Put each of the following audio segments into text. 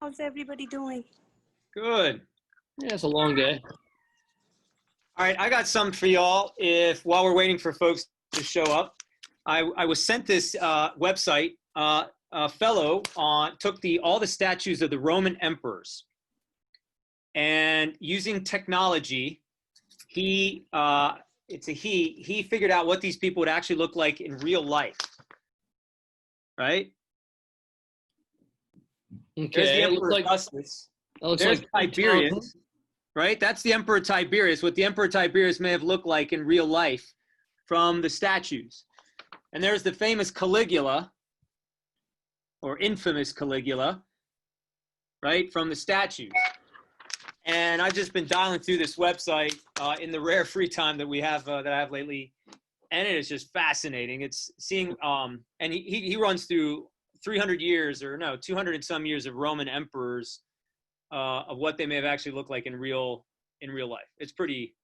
How's everybody doing? Good. Yeah, it's a long day. All right, I got something for y'all. While we're waiting for folks to show up, I was sent this website. A fellow took all the statues of the Roman emperors, and using technology, he figured out what these people would actually look like in real life. Right? Okay. There's the Emperor Augustus. There's like Tiberius. Right? That's the Emperor Tiberius, what the Emperor Tiberius may have looked like in real life from the statues. And there's the famous Caligula, or infamous Caligula, right, from the statues. And I've just been dialing through this website in the rare free time that we have, that I have lately, and it is just fascinating. It's seeing, and he runs through 200 and some years of Roman emperors, of what they may have actually looked like in real life. It's pretty.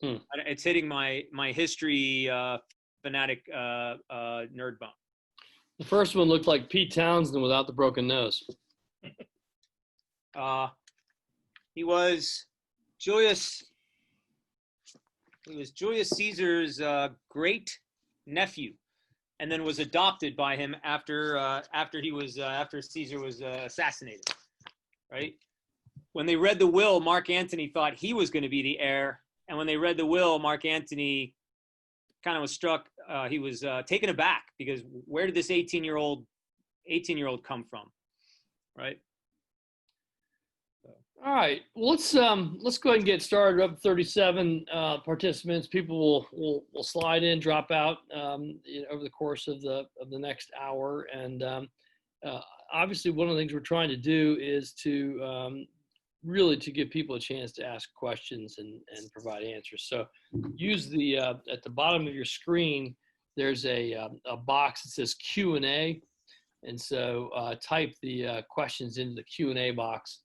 It's hitting my history fanatic nerd bone. The first one looked like Pete Townsend without the broken nose. He was Julius Caesar's great nephew, and then was adopted by him after Caesar was assassinated. Right? When they read the will, Mark Antony thought he was going to be the heir. And when they read the will, Mark Antony kind of was struck. He was taken aback, because where did this 18-year-old come from? Right. All right. Well, let's go ahead and get started. Up 37 participants. People will slide in, drop out over the course of the next hour. And obviously, one of the things we're trying to do is to really to give people a chance to ask questions and provide answers. So use the at the bottom of your screen, there's a box that says Q&A. And so type the questions into the Q&A box,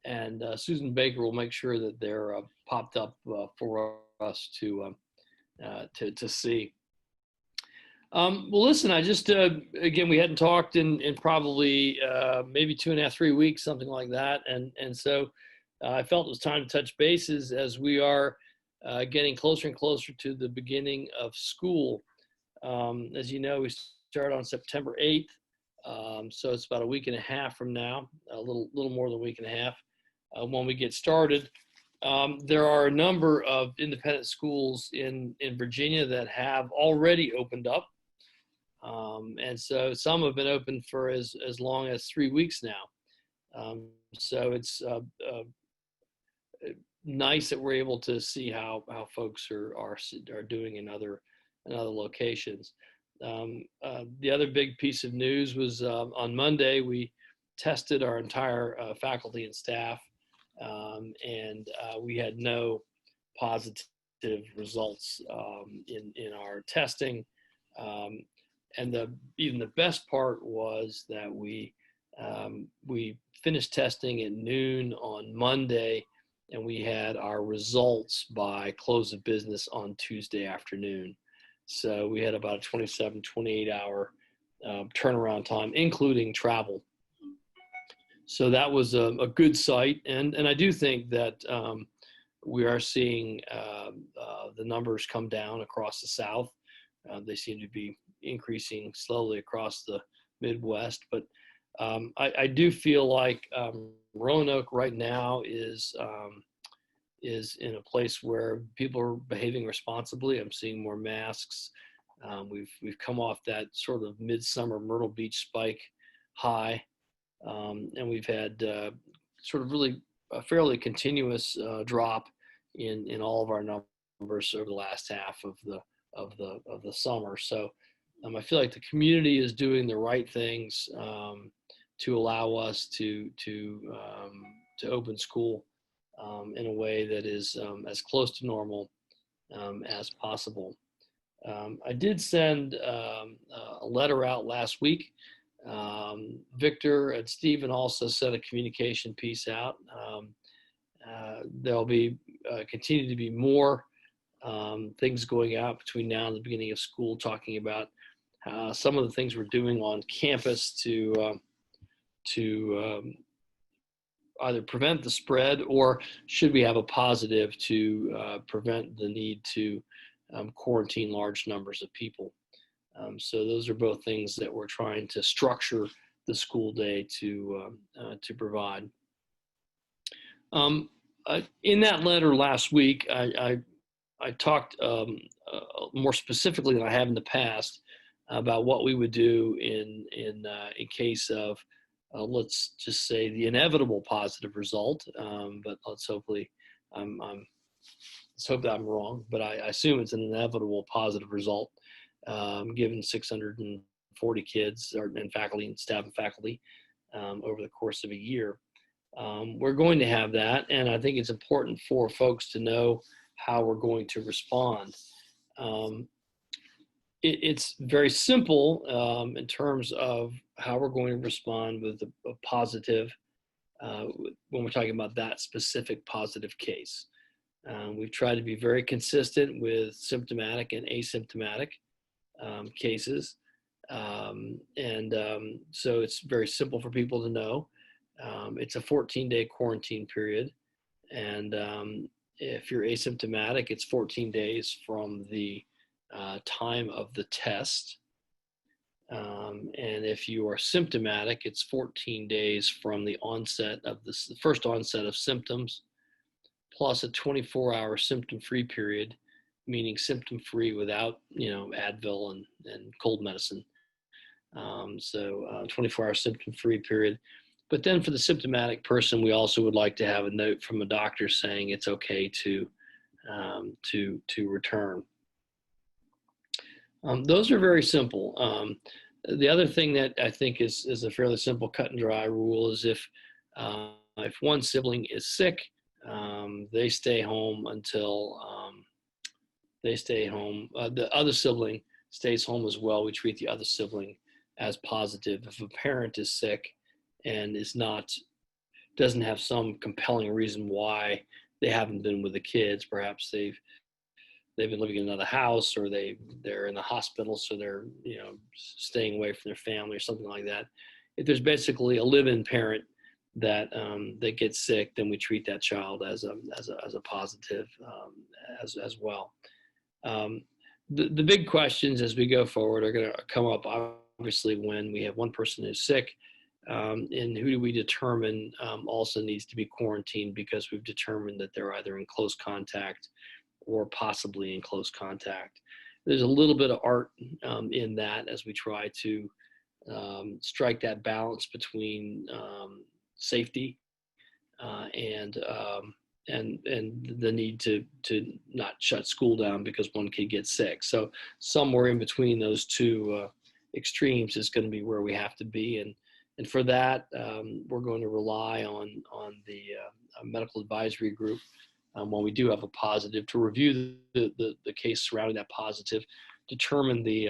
and Susan Baker will make sure that they're popped up for us to see. Well, listen, I just, again, we hadn't talked in probably maybe 2.5, 3 weeks, something like that. And so I felt it was time to touch bases as we are getting closer and closer to the beginning of school. As you know, we start on September 8th. So it's about a week and a half from now, a little more than a week and a half when we get started. There are a number of independent schools in Virginia that have already opened up. And so some have been open for as long as 3 weeks now. So it's nice that we're able to see how folks are doing in other locations. The other big piece of news was on Monday, we tested our entire faculty and staff, and we had no positive results in our testing. And even the best part was that we finished testing at noon on Monday, and we had our results by close of business on Tuesday afternoon. So we had about a 27, 28-hour turnaround time, including travel. So that was a good sight. And I do think that we are seeing the numbers come down across the South. They seem to be increasing slowly across the Midwest. But I do feel like Roanoke right now is in a place where people are behaving responsibly. I'm seeing more masks. We've come off that sort of midsummer Myrtle Beach spike high, and we've had sort of really a fairly continuous drop in all of our numbers over the last half of the summer. So I feel like the community is doing the right things to allow us to open school in a way that is as close to normal as possible. I did send a letter out last week. Victor and Stephen also sent a communication piece out. There'll be continue to be more things going out between now and the beginning of school, talking about some of the things we're doing on campus to either prevent the spread, or should we have a positive to prevent the need to quarantine large numbers of people. So those are both things that we're trying to structure the school day to provide. In that letter last week, I talked more specifically than I have in the past about what we would do in case of let's just say the inevitable positive result. But let's hope that I'm wrong. But I assume it's an inevitable positive result, given 640 kids and faculty and staff and faculty over the course of a year. We're going to have that, and I think it's important for folks to know how we're going to respond. It's very simple in terms of how we're going to respond with a positive when we're talking about that specific positive case. We've tried to be very consistent with symptomatic and asymptomatic cases. So it's very simple for people to know. It's a 14-day quarantine period. And if you're asymptomatic, it's 14 days from the time of the test. And if you are symptomatic, it's 14 days from the onset of the first onset of symptoms, plus a 24-hour symptom-free period, meaning symptom-free without, Advil and cold medicine. So 24-hour symptom-free period. But then for the symptomatic person, we also would like to have a note from a doctor saying it's okay to return. Those are very simple. The other thing that I think is a fairly simple cut and dry rule is if one sibling is sick, they stay home until the other sibling stays home as well. We treat the other sibling as positive. If a parent is sick and doesn't have some compelling reason why they haven't been with the kids, perhaps they've been living in another house, or they're in the hospital, so they're staying away from their family or something like that. If there's basically a live-in parent that gets sick, then we treat that child as a positive as well. The big questions as we go forward are going to come up obviously when we have one person who's sick, and who do we determine also needs to be quarantined because we've determined that they're either in close contact or possibly in close contact. There's a little bit of art in that as we try to strike that balance between safety and the need to not shut school down because one kid gets sick. So somewhere in between those two extremes is going to be where we have to be, and for that we're going to rely on the medical advisory group when we do have a positive to review the case surrounding that positive, determine the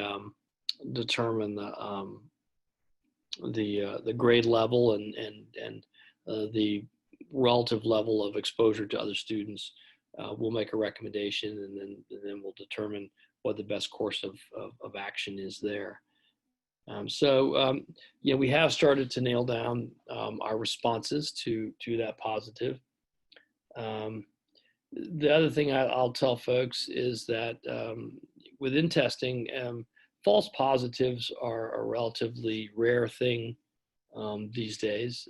grade level and the relative level of exposure to other students. We'll make a recommendation, and then we'll determine what the best course of action is there. We have started to nail down our responses to that positive. The other thing I'll tell folks is that within testing, false positives are a relatively rare thing these days.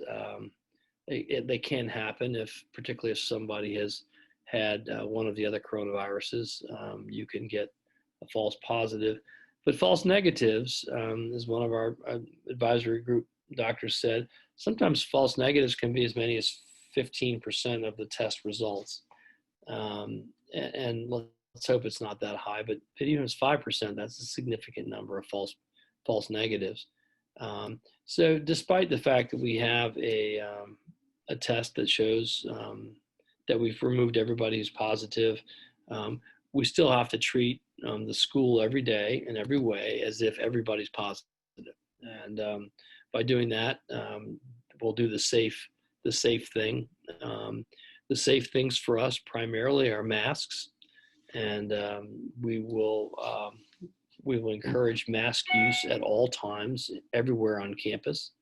They can happen, particularly if somebody has had one of the other coronaviruses. You can get a false positive. But false negatives, as one of our advisory group doctors said, sometimes false negatives can be as many as 15% of the test results. And let's hope it's not that high, but even if it's 5%, that's a significant number of false negatives. So despite the fact that we have a test that shows that we've removed everybody who's positive, we still have to treat the school every day and every way as if everybody's positive. And by doing that, we'll do the safe thing. The safe things for us primarily are masks, and we will encourage mask use at all times everywhere on campus.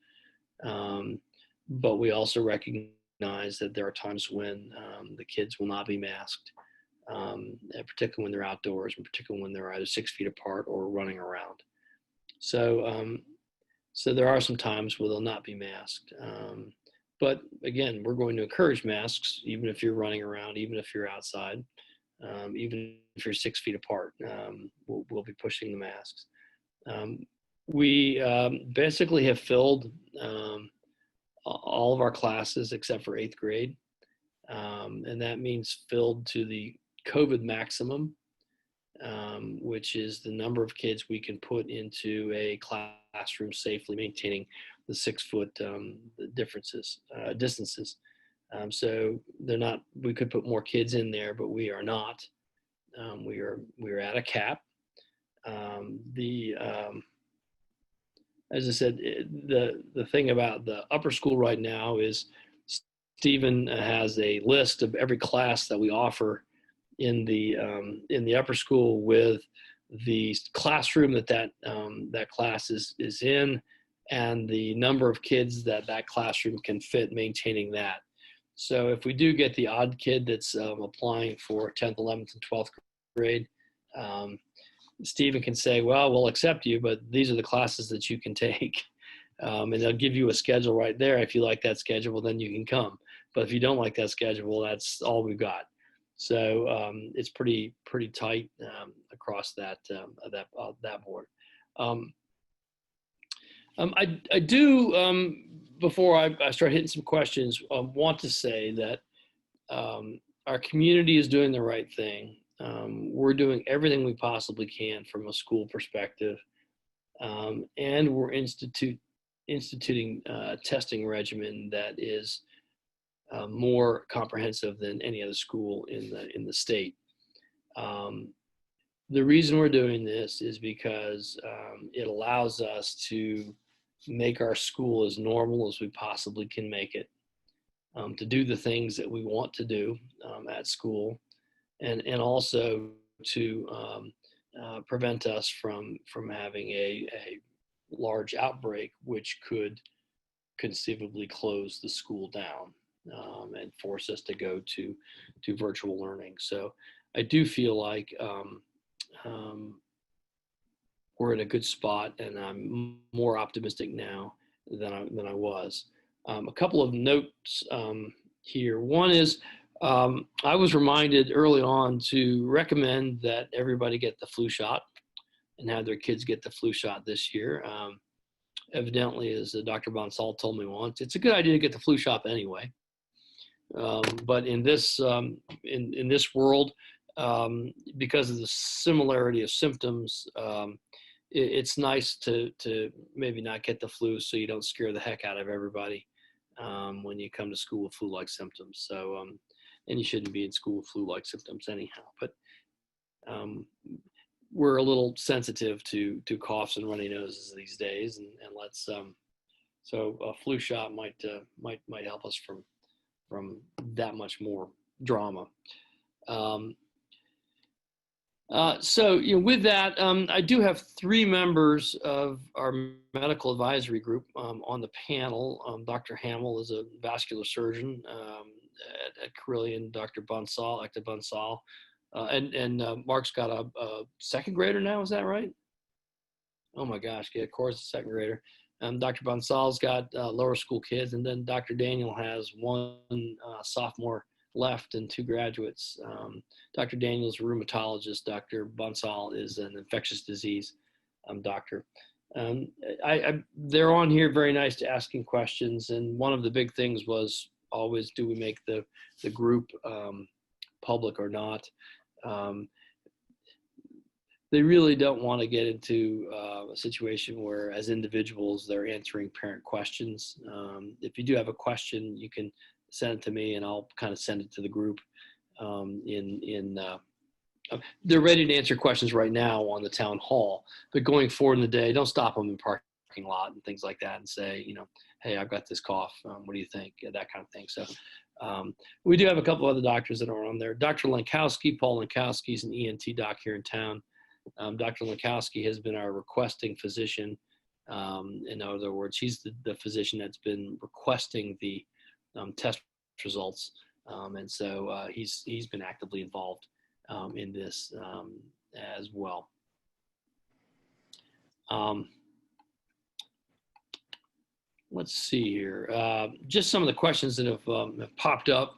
But we also recognize that there are times when the kids will not be masked, and particularly when they're outdoors, and particularly when they're either 6 feet apart or running around. So, so there are some times where they'll not be masked. But again, we're going to encourage masks, even if you're running around, even if you're outside, even if you're 6 feet apart. We'll be pushing the masks. We basically have filled all of our classes except for 8th grade. And that means filled to the COVID maximum, which is the number of kids we can put into a classroom safely, maintaining the 6 foot distances. So they're not. We could put more kids in there, but we are not. We are at a cap. As I said, the thing about the upper school right now is Stephen has a list of every class that we offer in the upper school, with the classroom that class is in, and the number of kids that classroom can fit, maintaining that. So if we do get the odd kid that's applying for 10th, 11th, and 12th grade, Stephen can say, well, we'll accept you, but these are the classes that you can take. And they'll give you a schedule right there. If you like that schedule, well, then you can come. But if you don't like that schedule, well, that's all we've got. So it's pretty tight across that board. I do, before I start hitting some questions, want to say that our community is doing the right thing. We're doing everything we possibly can from a school perspective, and we're instituting a testing regimen that is more comprehensive than any other school in the state. The reason we're doing this is because it allows us to make our school as normal as we possibly can make it, to do the things that we want to do at school, and also to prevent us from having a large outbreak, which could conceivably close the school down and force us to go to virtual learning. So I do feel like we're in a good spot, and I'm more optimistic now than I was. A couple of notes here. One is, I was reminded early on to recommend that everybody get the flu shot and have their kids get the flu shot this year. Evidently, as Dr. Bonsall told me once, it's a good idea to get the flu shot anyway. But in this in this world, because of the similarity of symptoms, it's nice to maybe not get the flu, so you don't scare the heck out of everybody when you come to school with flu-like symptoms. So, and you shouldn't be in school with flu-like symptoms anyhow. But we're a little sensitive to coughs and runny noses these days, and let's so a flu shot might help us from that much more drama. So with that, I do have 3 members of our medical advisory group on the panel. Dr. Hamill is a vascular surgeon at Carilion. Dr. Bonsall, and Mark's got a 2nd grader now. Is that right? Oh my gosh, yeah, of course, a 2nd grader. Dr. Bonsall's got lower school kids, and then Dr. Daniel has 1 sophomore left and 2 graduates. Dr. Daniel's a rheumatologist. Dr. Bonsall is an infectious disease doctor. They're on here very nice to asking questions, and one of the big things was always, do we make the group public or not? They really don't want to get into a situation where, as individuals, they're answering parent questions. If you do have a question, you can send it to me, and I'll kind of send it to the group. They're ready to answer questions right now on the town hall, but going forward in the day, don't stop them in parking lot and things like that and say, hey, I've got this cough. What do you think? That kind of thing. So we do have a couple other doctors that are on there. Dr. Lankowski, Paul Lankowski, is an ENT doc here in town. Dr. Lankowski has been our requesting physician. In other words, he's the physician that's been requesting the test results. And so he's been actively involved in this as well. Let's see here. Just some of the questions that have popped up.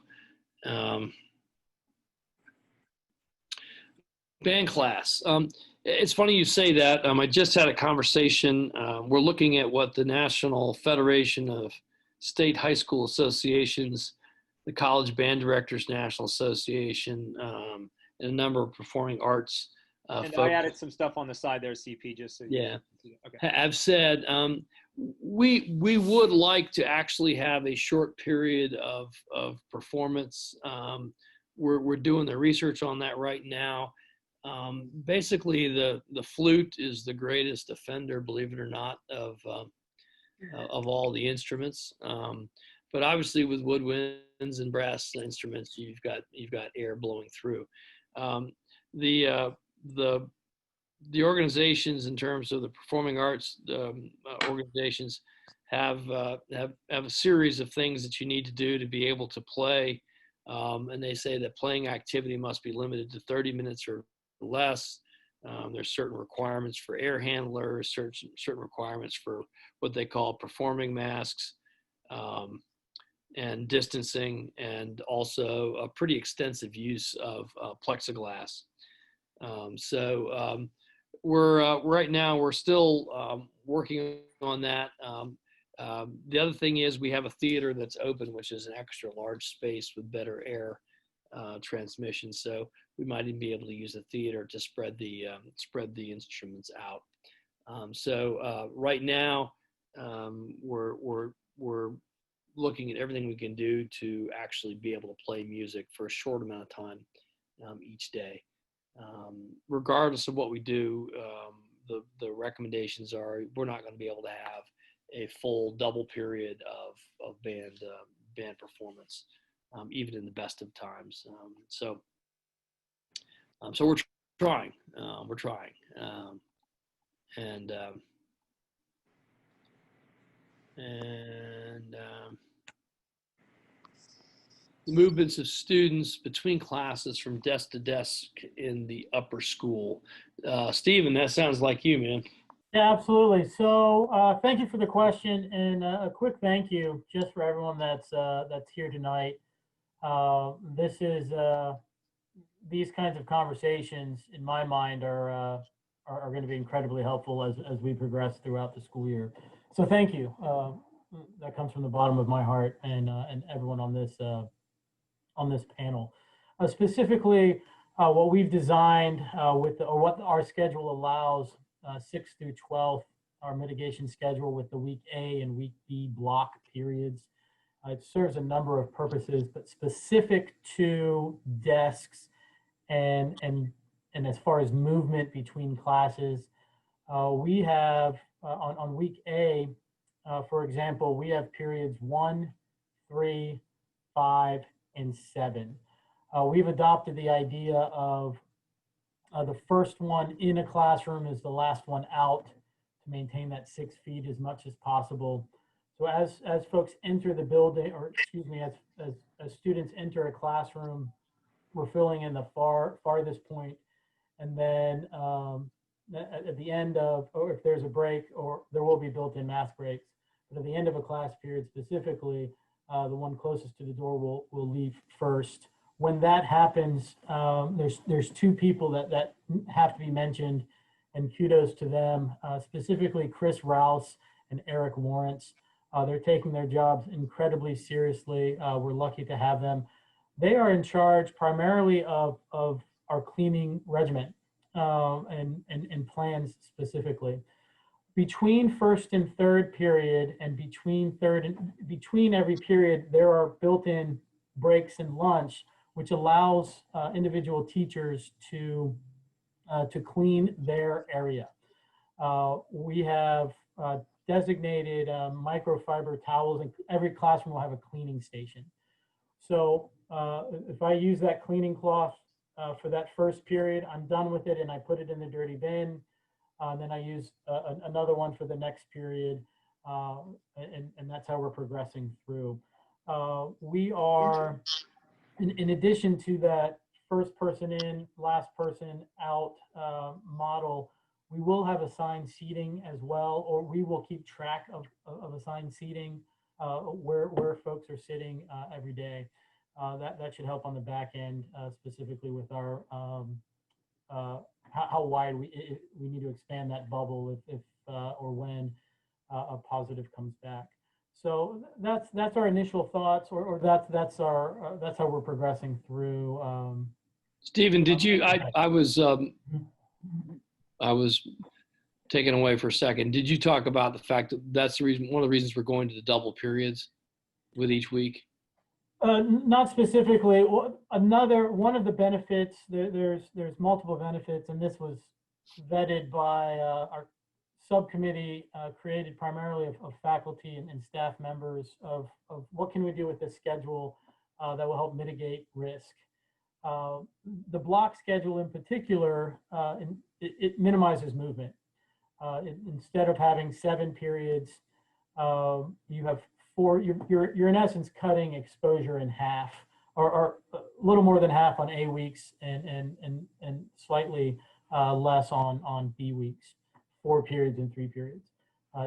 Band class. It's funny you say that. I just had a conversation. We're looking at what the National Federation of State High School Associations, the College Band Directors National Association, and a number of performing arts and folks. I added some stuff on the side there, CP, just so yeah. Okay. Have said we would like to actually have a short period of performance. We're doing the research on that right now. Basically, the flute is the greatest offender, believe it or not, of all the instruments. But obviously, with woodwinds and brass instruments, you've got air blowing through. The organizations, in terms of the performing arts organizations, have a series of things that you need to do to be able to play. And they say that playing activity must be limited to 30 minutes or less. There's certain requirements for air handlers, certain requirements for what they call performing masks, and distancing, and also a pretty extensive use of plexiglass. We're right now we're still working on that. The other thing is we have a theater that's open, which is an extra large space with better air transmission. So we might even be able to use the theater to spread the instruments out. Right now we're looking at everything we can do to actually be able to play music for a short amount of time each day. Regardless of what we do, the recommendations are we're not going to be able to have a full double period of band performance, even in the best of times. So we're trying. The movements of students between classes from desk to desk in the upper school. Stephen, that sounds like you, man. Yeah, absolutely. So thank you for the question, and a quick thank you just for everyone that's here tonight. These kinds of conversations, in my mind, are going to be incredibly helpful as we progress throughout the school year. So thank you. That comes from the bottom of my heart, and everyone on this panel. Specifically, what we've designed what our schedule allows, 6 through 12, our mitigation schedule with the week A and week B block periods. It serves a number of purposes, but specific to desks and as far as movement between classes, we have on week A, for example, we have periods 1, 3, 5, and 7. We've adopted the idea of the first one in a classroom is the last one out, to maintain that 6 feet as much as possible. So as folks enter the building, or excuse me, as students enter a classroom, we're filling in the farthest point, and then at the end of, or if there's a break, or there will be built-in mask breaks, but at the end of a class period specifically, the one closest to the door will leave first. When that happens, there's 2 people that have to be mentioned, and kudos to them, specifically Chris Rouse and Eric Lawrence. They're taking their jobs incredibly seriously. We're lucky to have them. They are in charge primarily of our cleaning regimen and plans specifically. Between first and third period, and between every period, there are built-in breaks and lunch, which allows individual teachers to clean their area. We have designated microfiber towels, and every classroom will have a cleaning station. So if I use that cleaning cloth for that first period, I'm done with it and I put it in the dirty bin. Then I use another one for the next period, and that's how we're progressing through. We are, in addition to that first person in, last person out model, we will have assigned seating as well, or we will keep track of assigned seating where folks are sitting every day. That should help on the back end, specifically with our how wide we need to expand that bubble if or when a positive comes back. So that's our initial thoughts, or that's how we're progressing through. Stephen, did you? I was taken away for a second. Did you talk about the fact that that's the reason? One of the reasons we're going to the double periods with each week. Not specifically. One of the benefits, there's multiple benefits, and this was vetted by our subcommittee created primarily of faculty and staff members of what can we do with this schedule that will help mitigate risk. The block schedule in particular, it minimizes movement. Instead of having 7 periods, you have 4. You're in essence cutting exposure in half, or a little more than half on A weeks, and slightly less on B weeks. 4 periods and 3 periods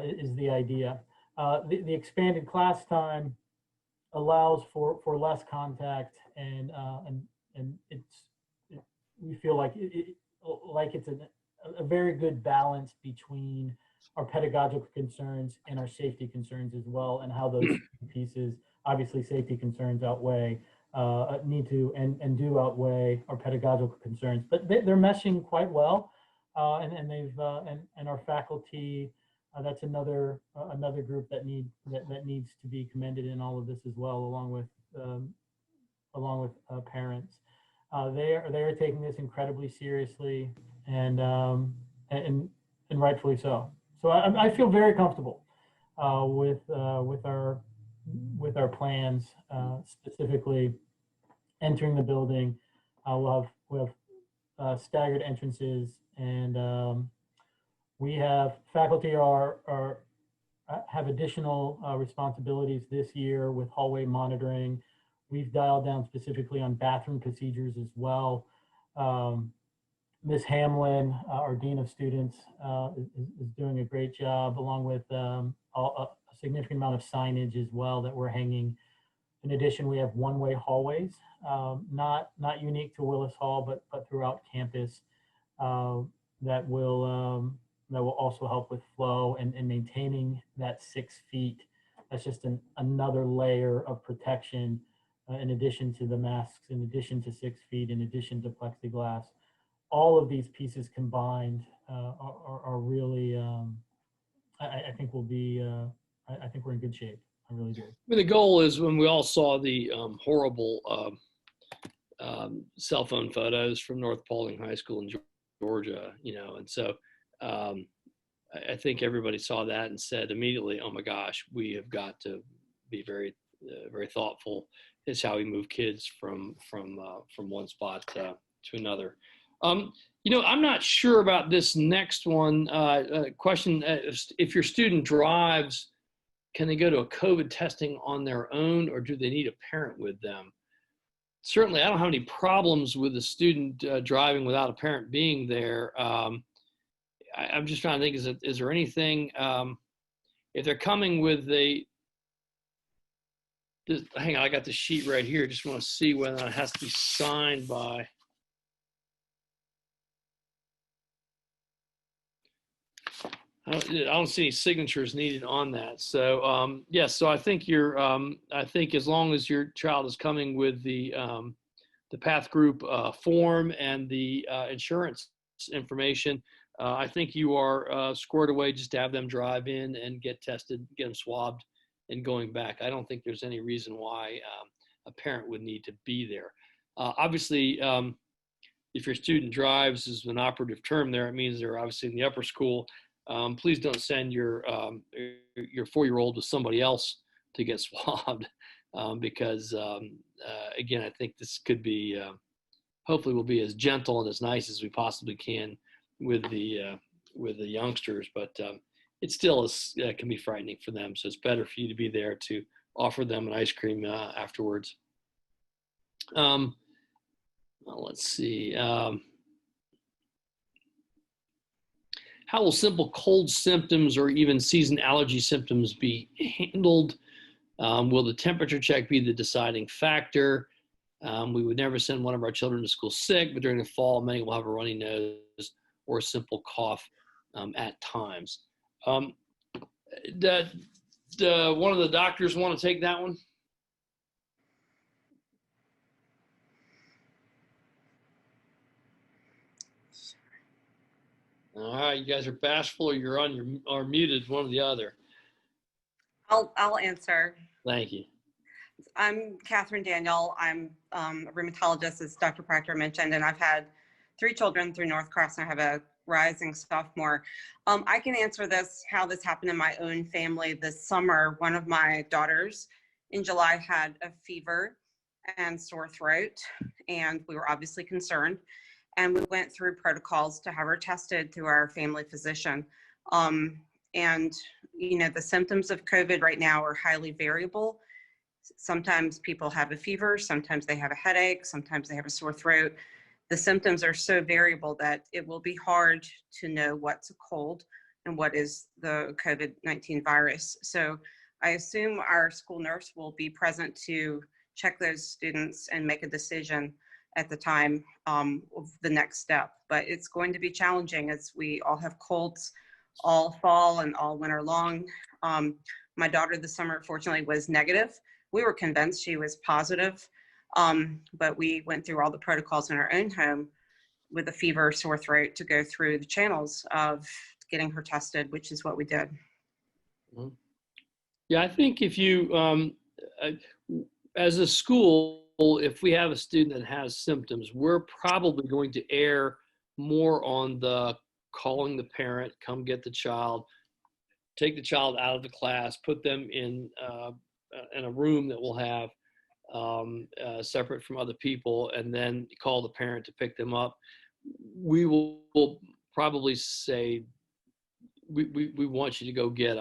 is the idea. The expanded class time allows for less contact, and we feel like it's a very good balance between our pedagogical concerns and our safety concerns as well, and how those pieces, obviously safety concerns outweigh, need to and do outweigh our pedagogical concerns, but they're meshing quite well, and they've and our faculty, that's another group that needs to be commended in all of this as well, along with parents. They are taking this incredibly seriously, and rightfully so. So I feel very comfortable with our plans, specifically entering the building. We'll have staggered entrances, and we have faculty have additional responsibilities this year with hallway monitoring. We've dialed down specifically on bathroom procedures as well. Ms. Hamlin, our Dean of Students, is doing a great job, along with a significant amount of signage as well that we're hanging. In addition, we have one-way hallways, not unique to Willis Hall, but throughout campus, that will also help with flow and maintaining that 6 feet. That's just another layer of protection, in addition to the masks, in addition to 6 feet, in addition to plexiglass. All of these pieces combined are really, I think will be, I think we're in good shape. I really do. I mean, the goal is, when we all saw the horrible cell phone photos from North Paulding High School in Georgia, and so I think everybody saw that and said immediately, "Oh my gosh, we have got to be very, very thoughtful. Is how we move kids from one spot to another." I'm not sure about this next one. Question: if your student drives, can they go to a COVID testing on their own, or do they need a parent with them? Certainly, I don't have any problems with a student driving without a parent being there. I'm just trying to think: is there anything, if they're coming with hang on, I got the sheet right here. Just want to see whether it has to be signed by. I don't see any signatures needed on that. So yes, so I think I think as long as your child is coming with the Path Group form and the insurance information, I think you are squared away just to have them drive in and get tested, get them swabbed, and going back. I don't think there's any reason why a parent would need to be there. Obviously, if your student drives is an operative term there, it means they're obviously in the upper school. Please don't send your 4-year-old with somebody else to get swabbed, because again, I think this could be, hopefully we'll be as gentle and as nice as we possibly can with the youngsters, but it still can be frightening for them. So it's better for you to be there to offer them an ice cream afterwards. Let's see. How will simple cold symptoms or even season allergy symptoms be handled? Will the temperature check be the deciding factor? We would never send one of our children to school sick, but during the fall, many will have a runny nose or a simple cough at times. One of the doctors want to take that one? All right, you guys are bashful or you're on or muted, one or the other. I'll answer. Thank you. I'm Catherine Daniel. I'm a rheumatologist, as Dr. Proctor mentioned, and I've had 3 children through North Cross, and I have a rising sophomore. I can answer this, how this happened in my own family this summer. One of my daughters in July had a fever and sore throat, and we were obviously concerned. And we went through protocols to have her tested through our family physician. And, you know, the symptoms of COVID right now are highly variable. Sometimes people have a fever, sometimes they have a headache, sometimes they have a sore throat. The symptoms are so variable that it will be hard to know what's a cold and what is the COVID-19 virus. So I assume our school nurse will be present to check those students and make a decision at the time of the next step. But it's going to be challenging as we all have colds all fall and all winter long. My daughter this summer, fortunately, was negative. We were convinced she was positive, but we went through all the protocols in our own home with a fever, sore throat, to go through the channels of getting her tested, which is what we did. Yeah, I think if you, as a school, if we have a student that has symptoms, we're probably going to err more on the calling the parent, come get the child, take the child out of the class, put them in a room that we'll have separate from other people, and then call the parent to pick them up. We will probably say, we want you to go get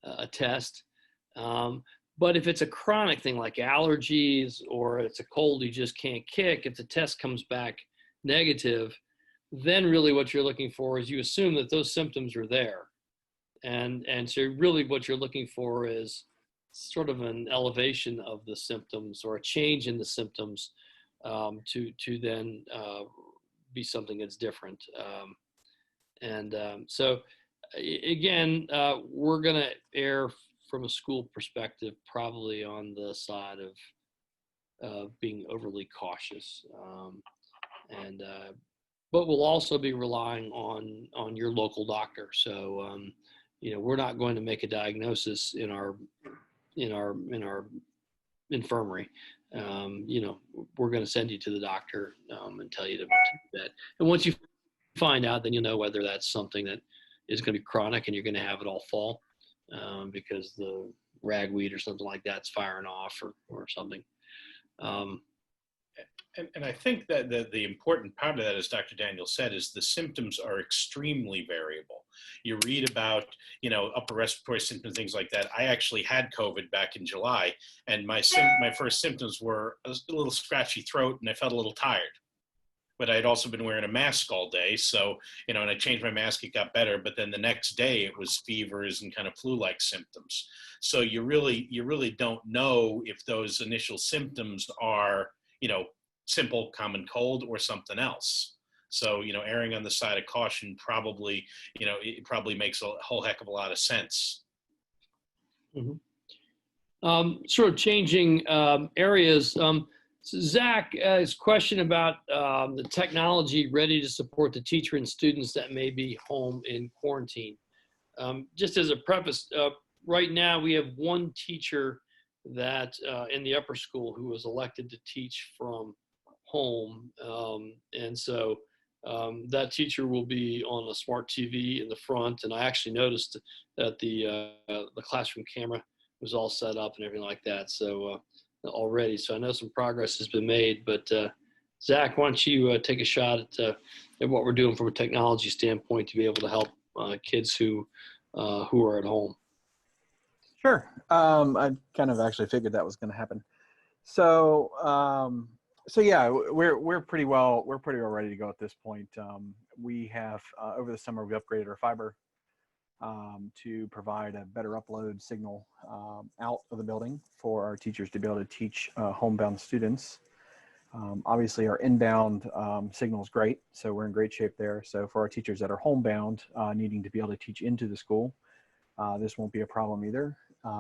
a test. But if it's a chronic thing like allergies or it's a cold you just can't kick, if the test comes back negative, then really what you're looking for is you assume that those symptoms are there. And so really what you're looking for is sort of an elevation of the symptoms or a change in the symptoms to then be something that's different. So again, we're going to err from a school perspective, probably on the side of being overly cautious, but we'll also be relying on your local doctor. So, you know, we're not going to make a diagnosis in our infirmary. You know, we're going to send you to the doctor and tell you to do that. And once you find out, then you'll know whether that's something that is going to be chronic and you're going to have it all fall. Because the ragweed or something like that's firing off or something. And I think that the important part of that, as Dr. Daniel said, is the symptoms are extremely variable. You read about, you know, upper respiratory symptoms, things like that. I actually had COVID back in July, and my first symptoms were a little scratchy throat, and I felt a little tired. But I'd also been wearing a mask all day. So, you know, and I changed my mask, it got better. But then the next day it was fevers and kind of flu-like symptoms. So you really don't know if those initial symptoms are, you know, simple common cold or something else. So, you know, erring on the side of caution probably, you know, it probably makes a whole heck of a lot of sense. Mm-hmm. Sort of changing areas. So Zach's question about the technology ready to support the teacher and students that may be home in quarantine. Just as a preface, right now we have one teacher that in the upper school who was elected to teach from home. And so that teacher will be on a smart TV in the front. And I actually noticed that the classroom camera was all set up and everything like that. So already. So I know some progress has been made, but Zach, why don't you take a shot at what we're doing from a technology standpoint to be able to help kids who are at home. Sure. I kind of actually figured that was going to happen. So, so yeah, we're pretty well ready to go at this point. We have over the summer we upgraded our fiber to provide a better upload signal out of the building for our teachers to be able to teach homebound students. Obviously, our inbound signal is great, so we're in great shape there. So for our teachers that are homebound, needing to be able to teach into the school, this won't be a problem either.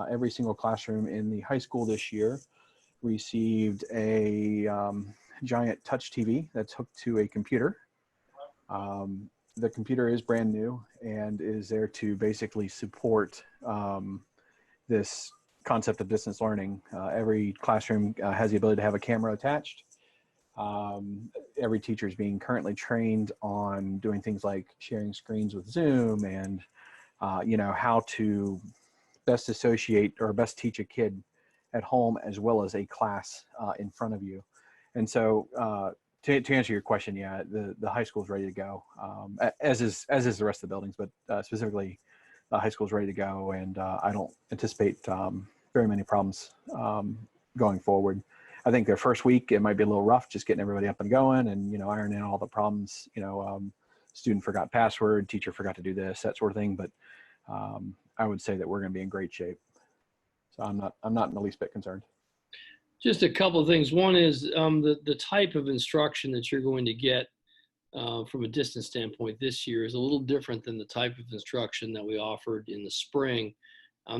Every single classroom in the high school this year received a giant touch TV that's hooked to a computer. The computer is brand new and is there to basically support this concept of distance learning. Every classroom has the ability to have a camera attached. Every teacher is being currently trained on doing things like sharing screens with Zoom and how to best associate or best teach a kid at home as well as a class in front of you. And so to answer your question, yeah, the high school is ready to go, as is the rest of the buildings, but specifically the high school is ready to go, and I don't anticipate very many problems going forward. I think their first week, it might be a little rough just getting everybody up and going and, ironing out all the problems, student forgot password, teacher forgot to do this, that sort of thing. But I would say that we're going to be in great shape. So I'm not in the least bit concerned. Just a couple of things. One is the type of instruction that you're going to get from a distance standpoint this year is a little different than the type of instruction that we offered in the spring.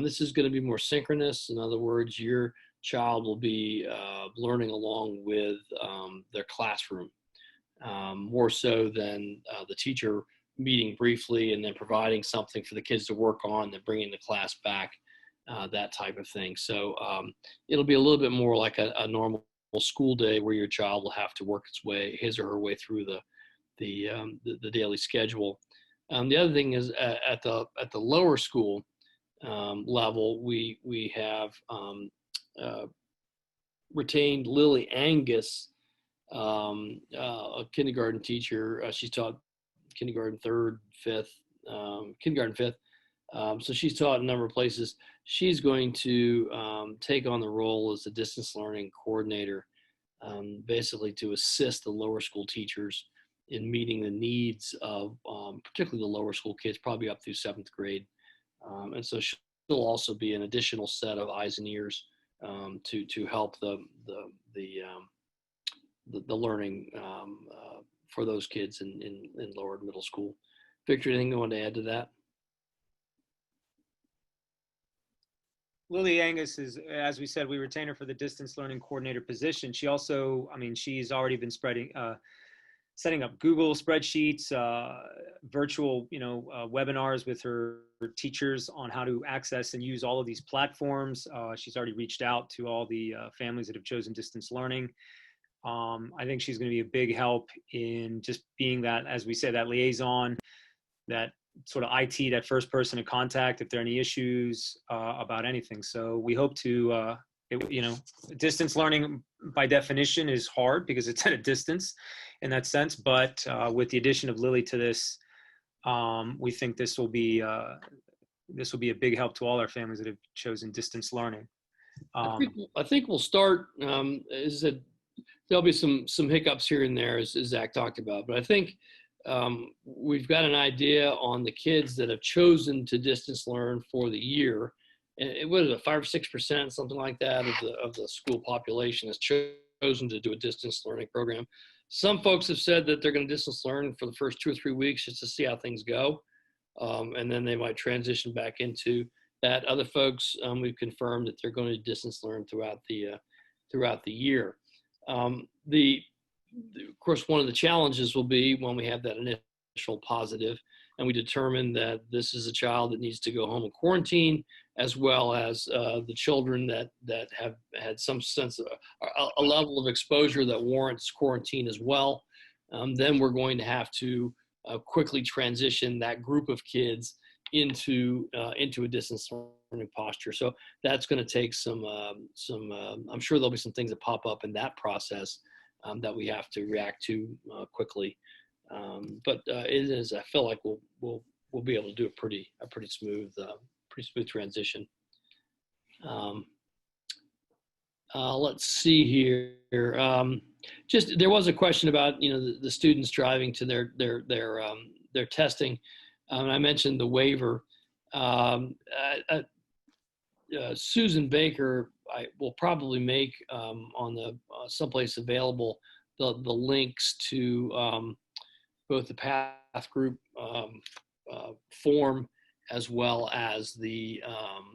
This is going to be more synchronous. In other words, your child will be learning along with their classroom, more so than the teacher meeting briefly and then providing something for the kids to work on, then bringing the class back, that type of thing. So it'll be a little bit more like a normal school day where your child will have to work his or her way through the daily schedule. The other thing is at the lower school level, we have retained Lily Angus, a kindergarten teacher. She's taught kindergarten third, fifth, kindergarten fifth. So she's taught a number of places. She's going to take on the role as a distance learning coordinator, basically to assist the lower school teachers in meeting the needs of particularly the lower school kids, probably up through 7th grade. And so she'll also be an additional set of eyes and ears to help the learning for those kids in lower and middle school. Victor, anything you want to add to that? Lily Angus is, as we said, we retain her for the distance learning coordinator position. She also, she's already been setting up Google spreadsheets, virtual, webinars with her teachers on how to access and use all of these platforms. She's already reached out to all the families that have chosen distance learning. I think she's going to be a big help in just being that, as we say, that liaison, that sort of IT, that first person to contact if there are any issues about anything. So we hope to, distance learning by definition is hard because it's at a distance in that sense. But with the addition of Lily to this, we think this will be a big help to all our families that have chosen distance learning. I think we'll start. Is that there'll be some hiccups here and there, as Zach talked about, but I think we've got an idea on the kids that have chosen to distance learn for the year. And it was 5 or 6%, something like that, of the school population has chosen to do a distance learning program. Some folks have said that they're going to distance learn for the first 2 or 3 weeks just to see how things go, and then they might transition back into that. Other folks, we've confirmed that they're going to distance learn throughout the year. Of course, one of the challenges will be when we have that initial positive and we determine that this is a child that needs to go home and quarantine, as well as the children that have had some sense of a level of exposure that warrants quarantine as well. Then we're going to have to quickly transition that group of kids into a distance learning posture. So that's going to take some I'm sure there'll be some things that pop up in that process that we have to react to quickly. But it is, I feel like we'll be able to do a pretty smooth transition. Let's see here. Just there was a question about the students driving to their testing. I mentioned the waiver. Susan Baker, I will probably make on the someplace available the links to both the path group form as well as the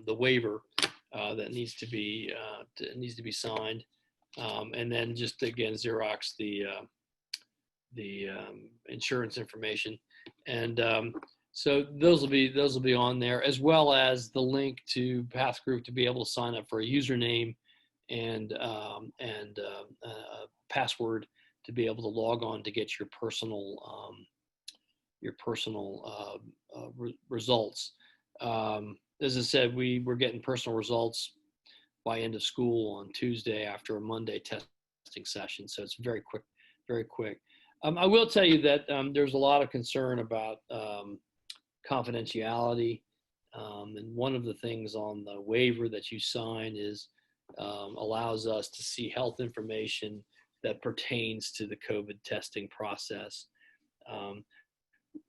waiver that needs to be signed, and then just again Xerox the insurance information, and so those will be on there, as well as the link to Path Group to be able to sign up for a username and password to be able to log on to get your personal results. As I said, we're getting personal results by end of school on Tuesday after a Monday testing session, so it's very quick, very quick. I will tell you that there's a lot of concern about confidentiality, and one of the things on the waiver that you sign is allows us to see health information that pertains to the COVID testing process.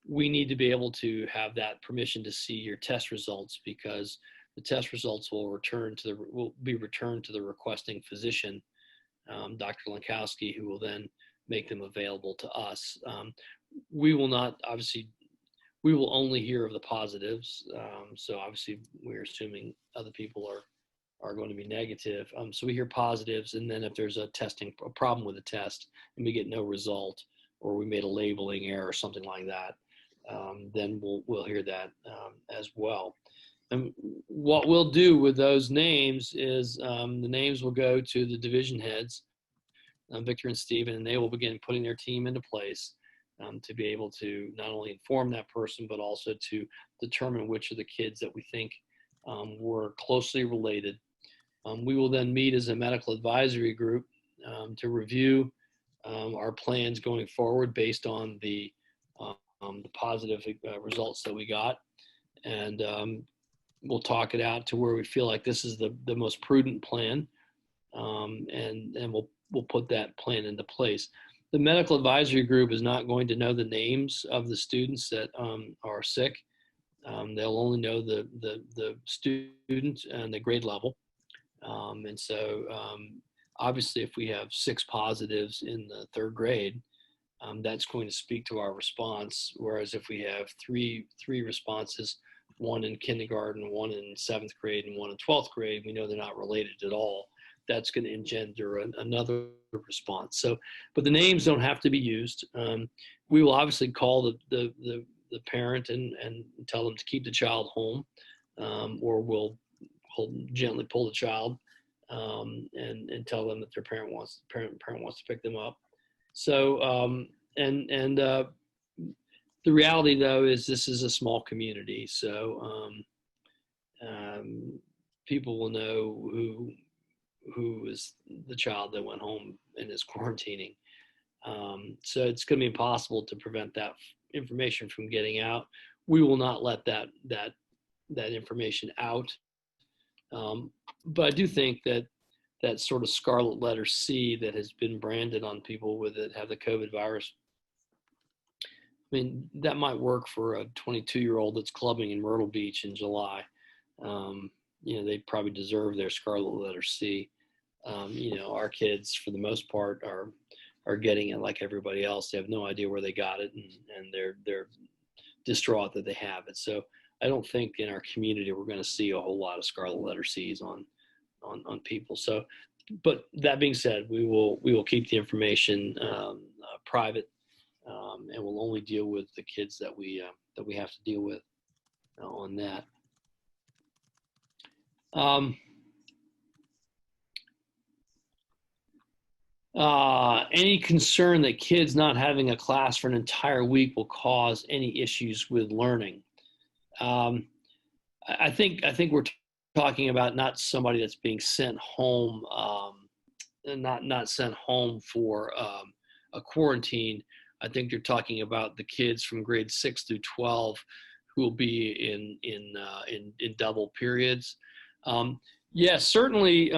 We need to be able to have that permission to see your test results, because the test results will be returned to the requesting physician, Dr. Lankowski, who will then make them available to us. We will not, obviously, we will only hear of the positives. So obviously we're assuming other people are going to be negative. So we hear positives, and then if there's a problem with the test and we get no result, or we made a labeling error or something like that, then we'll hear that as well. And what we'll do with those names is the names will go to the division heads, Victor and Stephen, and they will begin putting their team into place to be able to not only inform that person, but also to determine which of the kids that we think were closely related. We will then meet as a medical advisory group to review our plans going forward based on the positive results that we got, and we'll talk it out to where we feel like this is the most prudent plan, and we'll put that plan into place. The medical advisory group is not going to know the names of the students that are sick. They'll only know the student and the grade level, and so obviously if we have 6 positives in the 3rd grade, that's going to speak to our response. Whereas if we have three responses, 1 in kindergarten, 1 in 7th grade, and 1 in 12th grade, we know they're not related at all. That's going to engender another response. So, but the names don't have to be used. We will obviously call the parent and tell them to keep the child home, or we'll gently pull the child and tell them that their parent wants to pick them up. So, the reality though is this is a small community, so people will know who is the child that went home and is quarantining. So it's going to be impossible to prevent that information from getting out. We will not let that information out. But I do think that sort of scarlet letter C that has been branded on people with it have the COVID virus. I mean, that might work for a 22-year-old that's clubbing in Myrtle Beach in July. They probably deserve their scarlet letter C. Our kids, for the most part, are getting it like everybody else. They have no idea where they got it, and they're distraught that they have it. So I don't think in our community we're going to see a whole lot of scarlet letter C's on people. So, but that being said, we will keep the information private, and we'll only deal with the kids that we have to deal with on that. Any concern that kids not having a class for an entire week will cause any issues with learning? I think we're talking about not somebody that's being sent home, not sent home for a quarantine. I think you're talking about the kids from grades 6 through 12 who will be in double periods. Yes, certainly.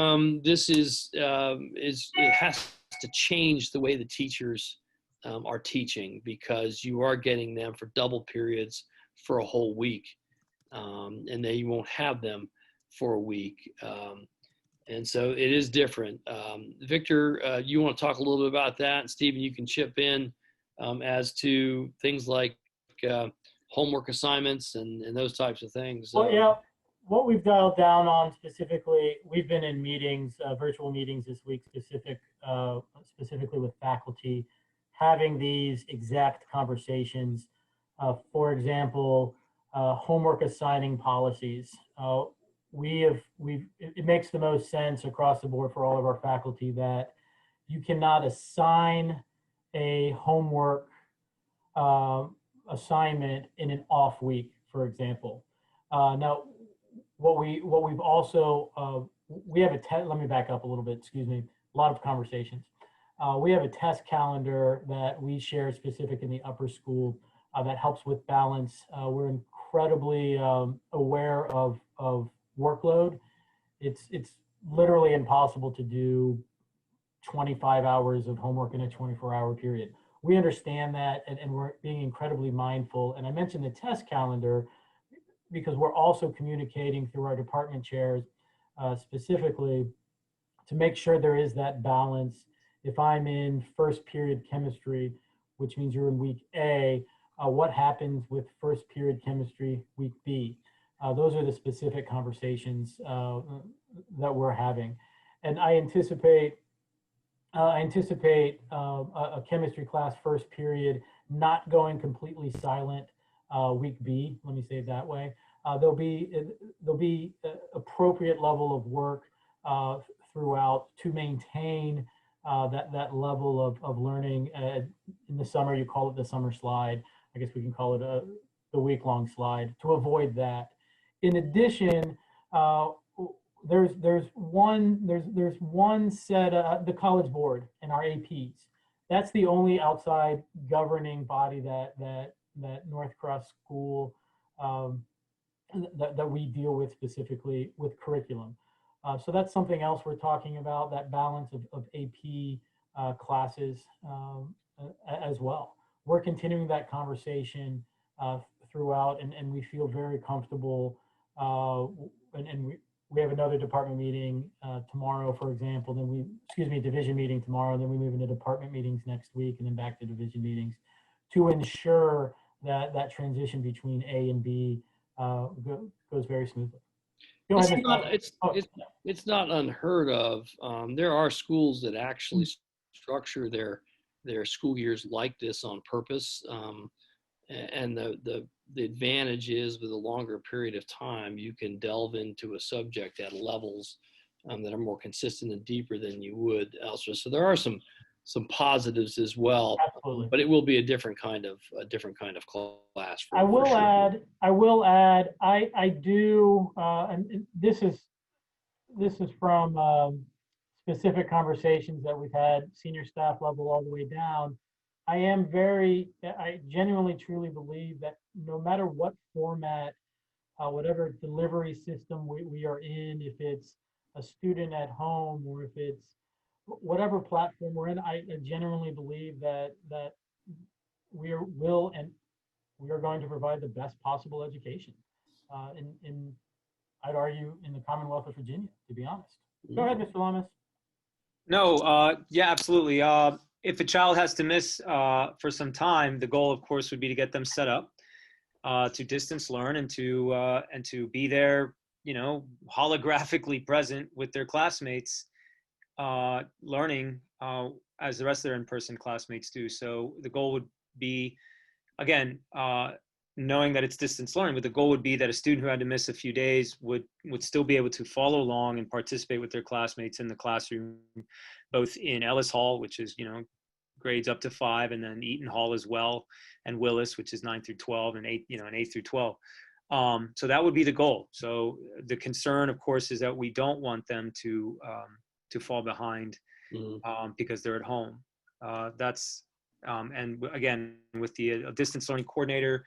This is it has to change the way the teachers are teaching, because you are getting them for double periods for a whole week, and they won't have them for a week. And so it is different. Victor, you want to talk a little bit about that? And Stephen, you can chip in as to things like homework assignments and those types of things. Well, yeah, what we've dialed down on specifically, we've been in meetings, virtual meetings this week, specifically with faculty, having these exact conversations. For example, homework assigning policies. It makes the most sense across the board for all of our faculty that you cannot assign a homework assignment in an off week, for example. Now, we've also, we have a test, let me back up a little bit, excuse me, a lot of conversations. We have a test calendar that we share specific in the upper school that helps with balance. We're incredibly aware of workload. It's literally impossible to do 25 hours of homework in a 24-hour period. We understand that, and we're being incredibly mindful. And I mentioned the test calendar because we're also communicating through our department chairs specifically to make sure there is that balance. If I'm in first period chemistry, which means you're in week A, what happens with first period chemistry week B? Those are the specific conversations that we're having. And I anticipate a chemistry class first period not going completely silent week B, let me say it that way. There'll be appropriate level of work throughout to maintain that level of learning. In the summer, you call it the summer slide. I guess we can call it the week-long slide to avoid that. In addition, there's one set, the College Board and our APs. That's the only outside governing body that North Cross School that we deal with specifically with curriculum. So that's something else we're talking about, that balance of AP classes as well. We're continuing that conversation throughout, and we feel very comfortable. And we have another department meeting tomorrow, for example. Then division meeting tomorrow. Then we move into department meetings next week, and then back to division meetings to ensure that transition between A and B goes very smoothly. Go ahead, It's not unheard of. There are schools that actually structure their school years like this on purpose. And the advantage is, with a longer period of time, you can delve into a subject at levels that are more consistent and deeper than you would elsewhere. So there are some positives as well. Absolutely. But it will be a different kind of class. I will add. I do, and this is from specific conversations that we've had, senior staff level all the way down. I genuinely, truly believe that no matter what format, whatever delivery system we are in, if it's a student at home or if it's whatever platform we're in, I genuinely believe that we are going to provide the best possible education I'd argue in the Commonwealth of Virginia, to be honest. Go ahead, Mr. Lamas. No, yeah, absolutely. If a child has to miss for some time, the goal, of course, would be to get them set up to distance learn and to be there, holographically present with their classmates, learning as the rest of their in-person classmates do. So the goal would be, again, knowing that it's distance learning, but the goal would be that a student who had to miss a few days would still be able to follow along and participate with their classmates in the classroom, both in Ellis Hall, which is, grades up to 5, and then Eaton Hall as well, and Willis, which is 9 through 12, and 8 through 12. So that would be the goal. So the concern, of course, is that we don't want them to fall behind because they're at home. And again, with the distance learning coordinator,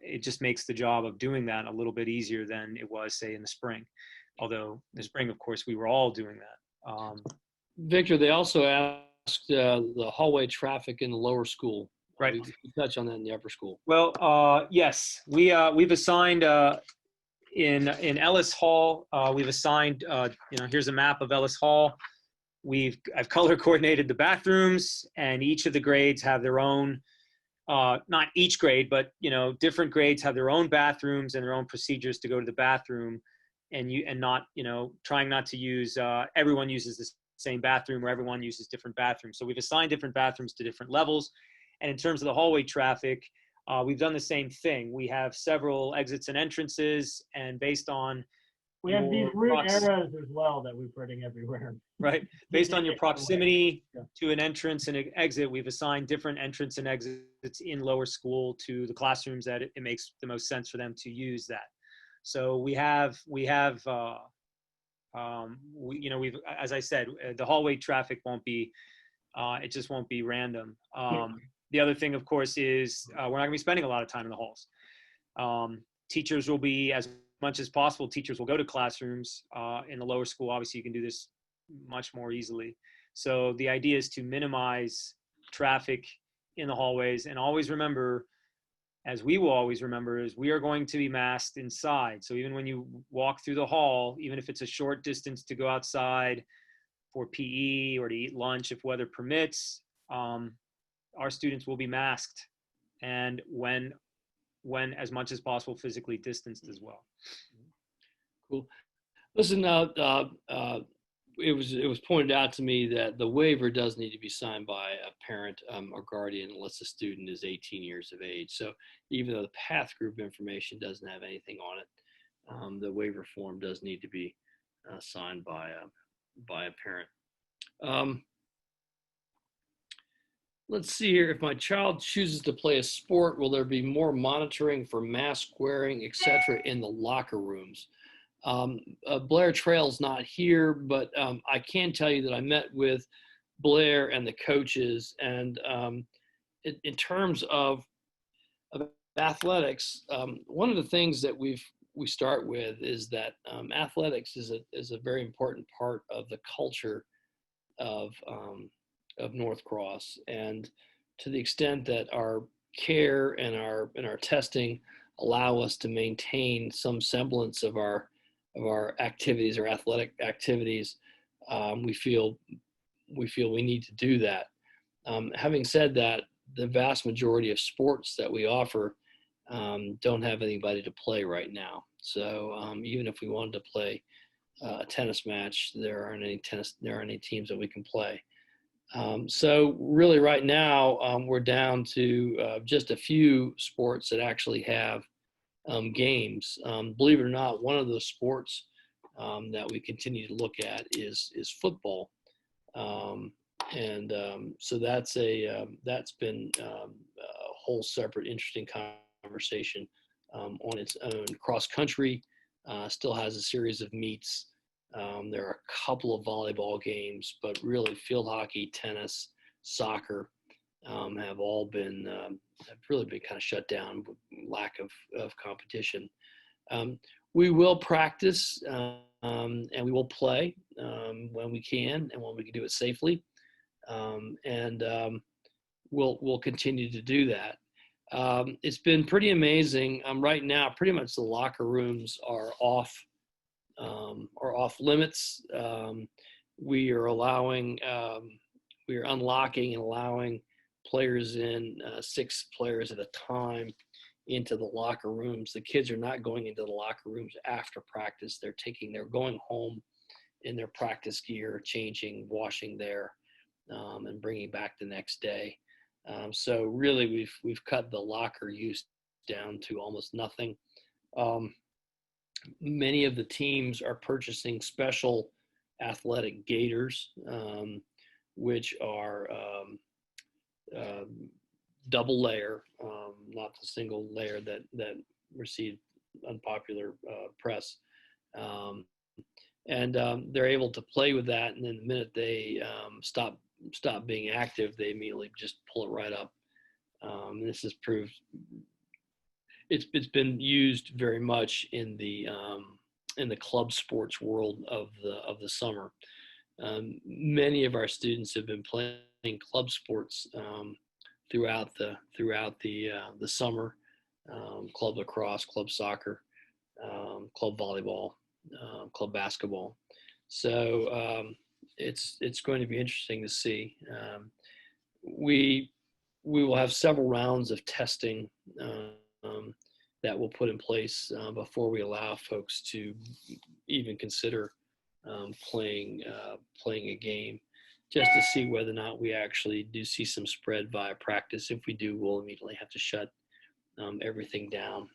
it just makes the job of doing that a little bit easier than it was, say, in the spring. Although the spring, of course, we were all doing that. Victor, they also asked the hallway traffic in the lower school. Right. We touch on that in the upper school. Well, yes, we've assigned in Ellis Hall. We've assigned. Here's a map of Ellis Hall. I've color coordinated the bathrooms, and each of the grades have their own. Not each grade, but different grades have their own bathrooms and their own procedures to go to the bathroom, and not trying not to use everyone uses the same bathroom or everyone uses different bathrooms. So we've assigned different bathrooms to different levels. And in terms of the hallway traffic, we've done the same thing. We have several exits and entrances, and based on We have these your route arrows as well that we're putting everywhere. right, based on your proximity Yeah. to an entrance and an exit, we've assigned different entrance and exits in lower school to the classrooms that it makes the most sense for them to use that. So we've as I said, the hallway traffic won't be. It just won't be random. The other thing, of course, is we're not going to be spending a lot of time in the halls. Teachers will be, as much as possible, teachers will go to classrooms. In the lower school, obviously, you can do this much more easily. So the idea is to minimize traffic in the hallways. And always remember, as we will always remember, is we are going to be masked inside. So even when you walk through the hall, even if it's a short distance to go outside for PE or to eat lunch, if weather permits, our students will be masked, and when as much as possible physically distanced as well. Cool. Listen, it was pointed out to me that the waiver does need to be signed by a parent or guardian unless the student is 18 years of age. So even though the path group information doesn't have anything on it, the waiver form does need to be signed by a parent. Let's see here. If my child chooses to play a sport, will there be more monitoring for mask wearing, etc., in the locker rooms? Blair Trail's not here, but I can tell you that I met with Blair and the coaches, and in terms of athletics, one of the things that we start with is that athletics is a very important part of the culture of North Cross, and to the extent that our care and our testing allow us to maintain some semblance of our activities or athletic activities, we feel we need to do that. Having said that, the vast majority of sports that we offer don't have anybody to play right now. So even if we wanted to play a tennis match, there aren't any teams that we can play. So really right now, we're down to just a few sports that actually have games. Believe it or not, one of those sports that we continue to look at is football. So that's been a whole separate interesting conversation on its own. Cross country still has a series of meets. There are a couple of volleyball games, but really field hockey, tennis, soccer have all been have really been kind of shut down with lack of competition. We will practice and we will play when we can and when we can do it safely, and we'll continue to do that. It's been pretty amazing. Right now, pretty much the locker rooms are off limits. We are unlocking and allowing players in, 6 players at a time, into the locker rooms. The kids are not going into the locker rooms after practice. They're going home in their practice gear, changing, washing there, and bringing back the next day. So really, we've cut the locker use down to almost nothing. Many of the teams are purchasing special athletic gaiters, which are double layer, not the single layer that received unpopular press. And they're able to play with that, and then the minute they stop being active, they immediately just pull it right up. This has proved it's been used very much in the in the club sports world of the summer. Many of our students have been playing club sports throughout the summer. Club lacrosse, club soccer, club volleyball, club basketball. So it's going to be interesting to see. We will have several rounds of testing that we'll put in place before we allow folks to even consider playing a game, just to see whether or not we actually do see some spread via practice. If we do, we'll immediately have to shut everything down.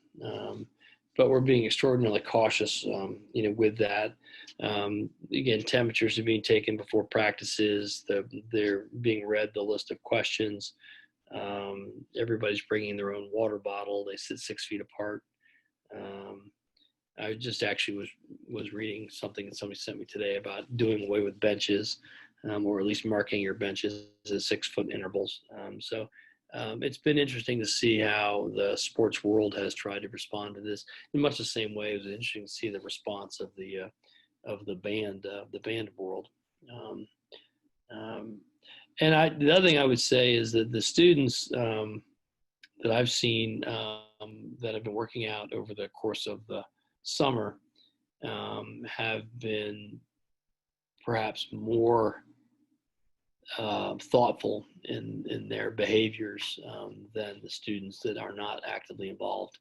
But we're being extraordinarily cautious, with that. Again, temperatures are being taken before practices. They're being read the list of questions. Everybody's bringing their own water bottle. They sit 6 feet apart. I just actually was reading something that somebody sent me today about doing away with benches, or at least marking your benches at 6 foot intervals. So it's been interesting to see how the sports world has tried to respond to this in much the same way. It was interesting to see the response of the band world. And the other thing I would say is that the students that I've seen that have been working out over the course of the summer have been perhaps more thoughtful in their behaviors than the students that are not actively involved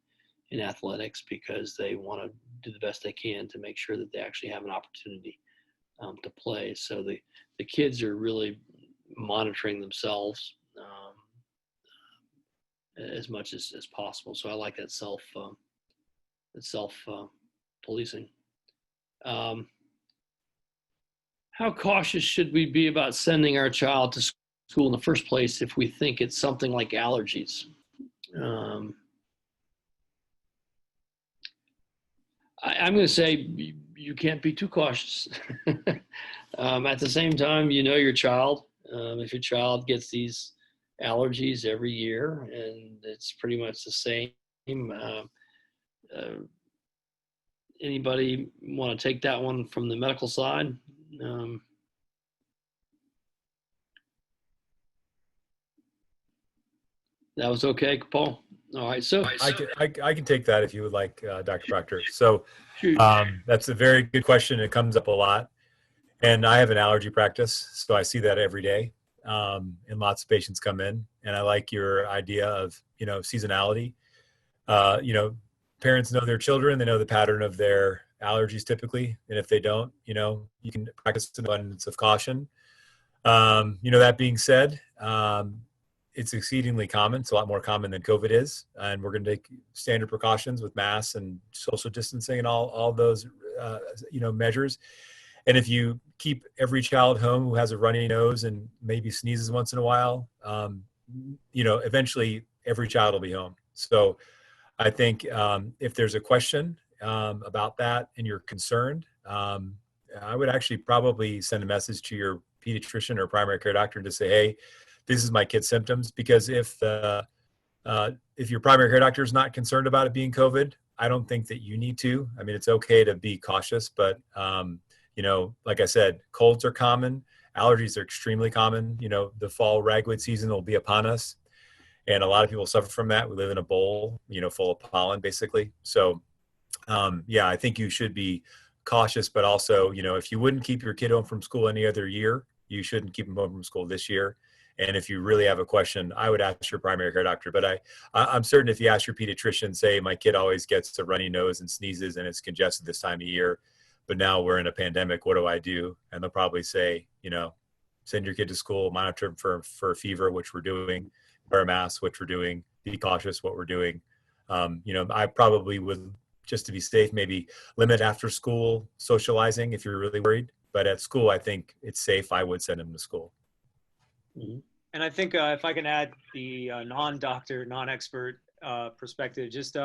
in athletics, because they want to do the best they can to make sure that they actually have an opportunity to play. So the kids are really monitoring themselves as much as possible. So I like that self policing. How cautious should we be about sending our child to school in the first place if we think it's something like allergies? I'm going to say you can't be too cautious. At the same time, your child. If your child gets these allergies every year and it's pretty much the same, anybody want to take that one from the medical side? That was okay, Paul. All right, so I can take that if you would like, Dr. Proctor. So shoot. that's a very good question. It comes up a lot. And I have an allergy practice, so I see that every day. And lots of patients come in, and I like your idea of, seasonality. Parents know their children, they know the pattern of their allergies typically. And if they don't, you can practice an abundance of caution. That being said, it's exceedingly common. It's a lot more common than COVID is. And we're going to take standard precautions with masks and social distancing and all those, measures. And if you keep every child home who has a runny nose and maybe sneezes once in a while, eventually every child will be home. So I think if there's a question about that and you're concerned, I would actually probably send a message to your pediatrician or primary care doctor to say, hey, this is my kid's symptoms. Because if your primary care doctor is not concerned about it being COVID, I don't think that you need to. I mean, it's okay to be cautious, but like I said, colds are common. Allergies are extremely common. The fall ragweed season will be upon us. And a lot of people suffer from that. We live in a bowl, full of pollen, basically. So, I think you should be cautious, but also, if you wouldn't keep your kid home from school any other year, you shouldn't keep them home from school this year. And if you really have a question, I would ask your primary care doctor. But I'm certain if you ask your pediatrician, say, my kid always gets a runny nose and sneezes and it's congested this time of year, but now we're in a pandemic, what do I do? And they'll probably say, send your kid to school, monitor for a fever, which we're doing, wear a mask, which we're doing, be cautious what we're doing. I probably would, just to be safe, maybe limit after school socializing if you're really worried. But at school, I think it's safe. I would send them to school. Mm-hmm. And I think if I can add the non-doctor, non-expert perspective, just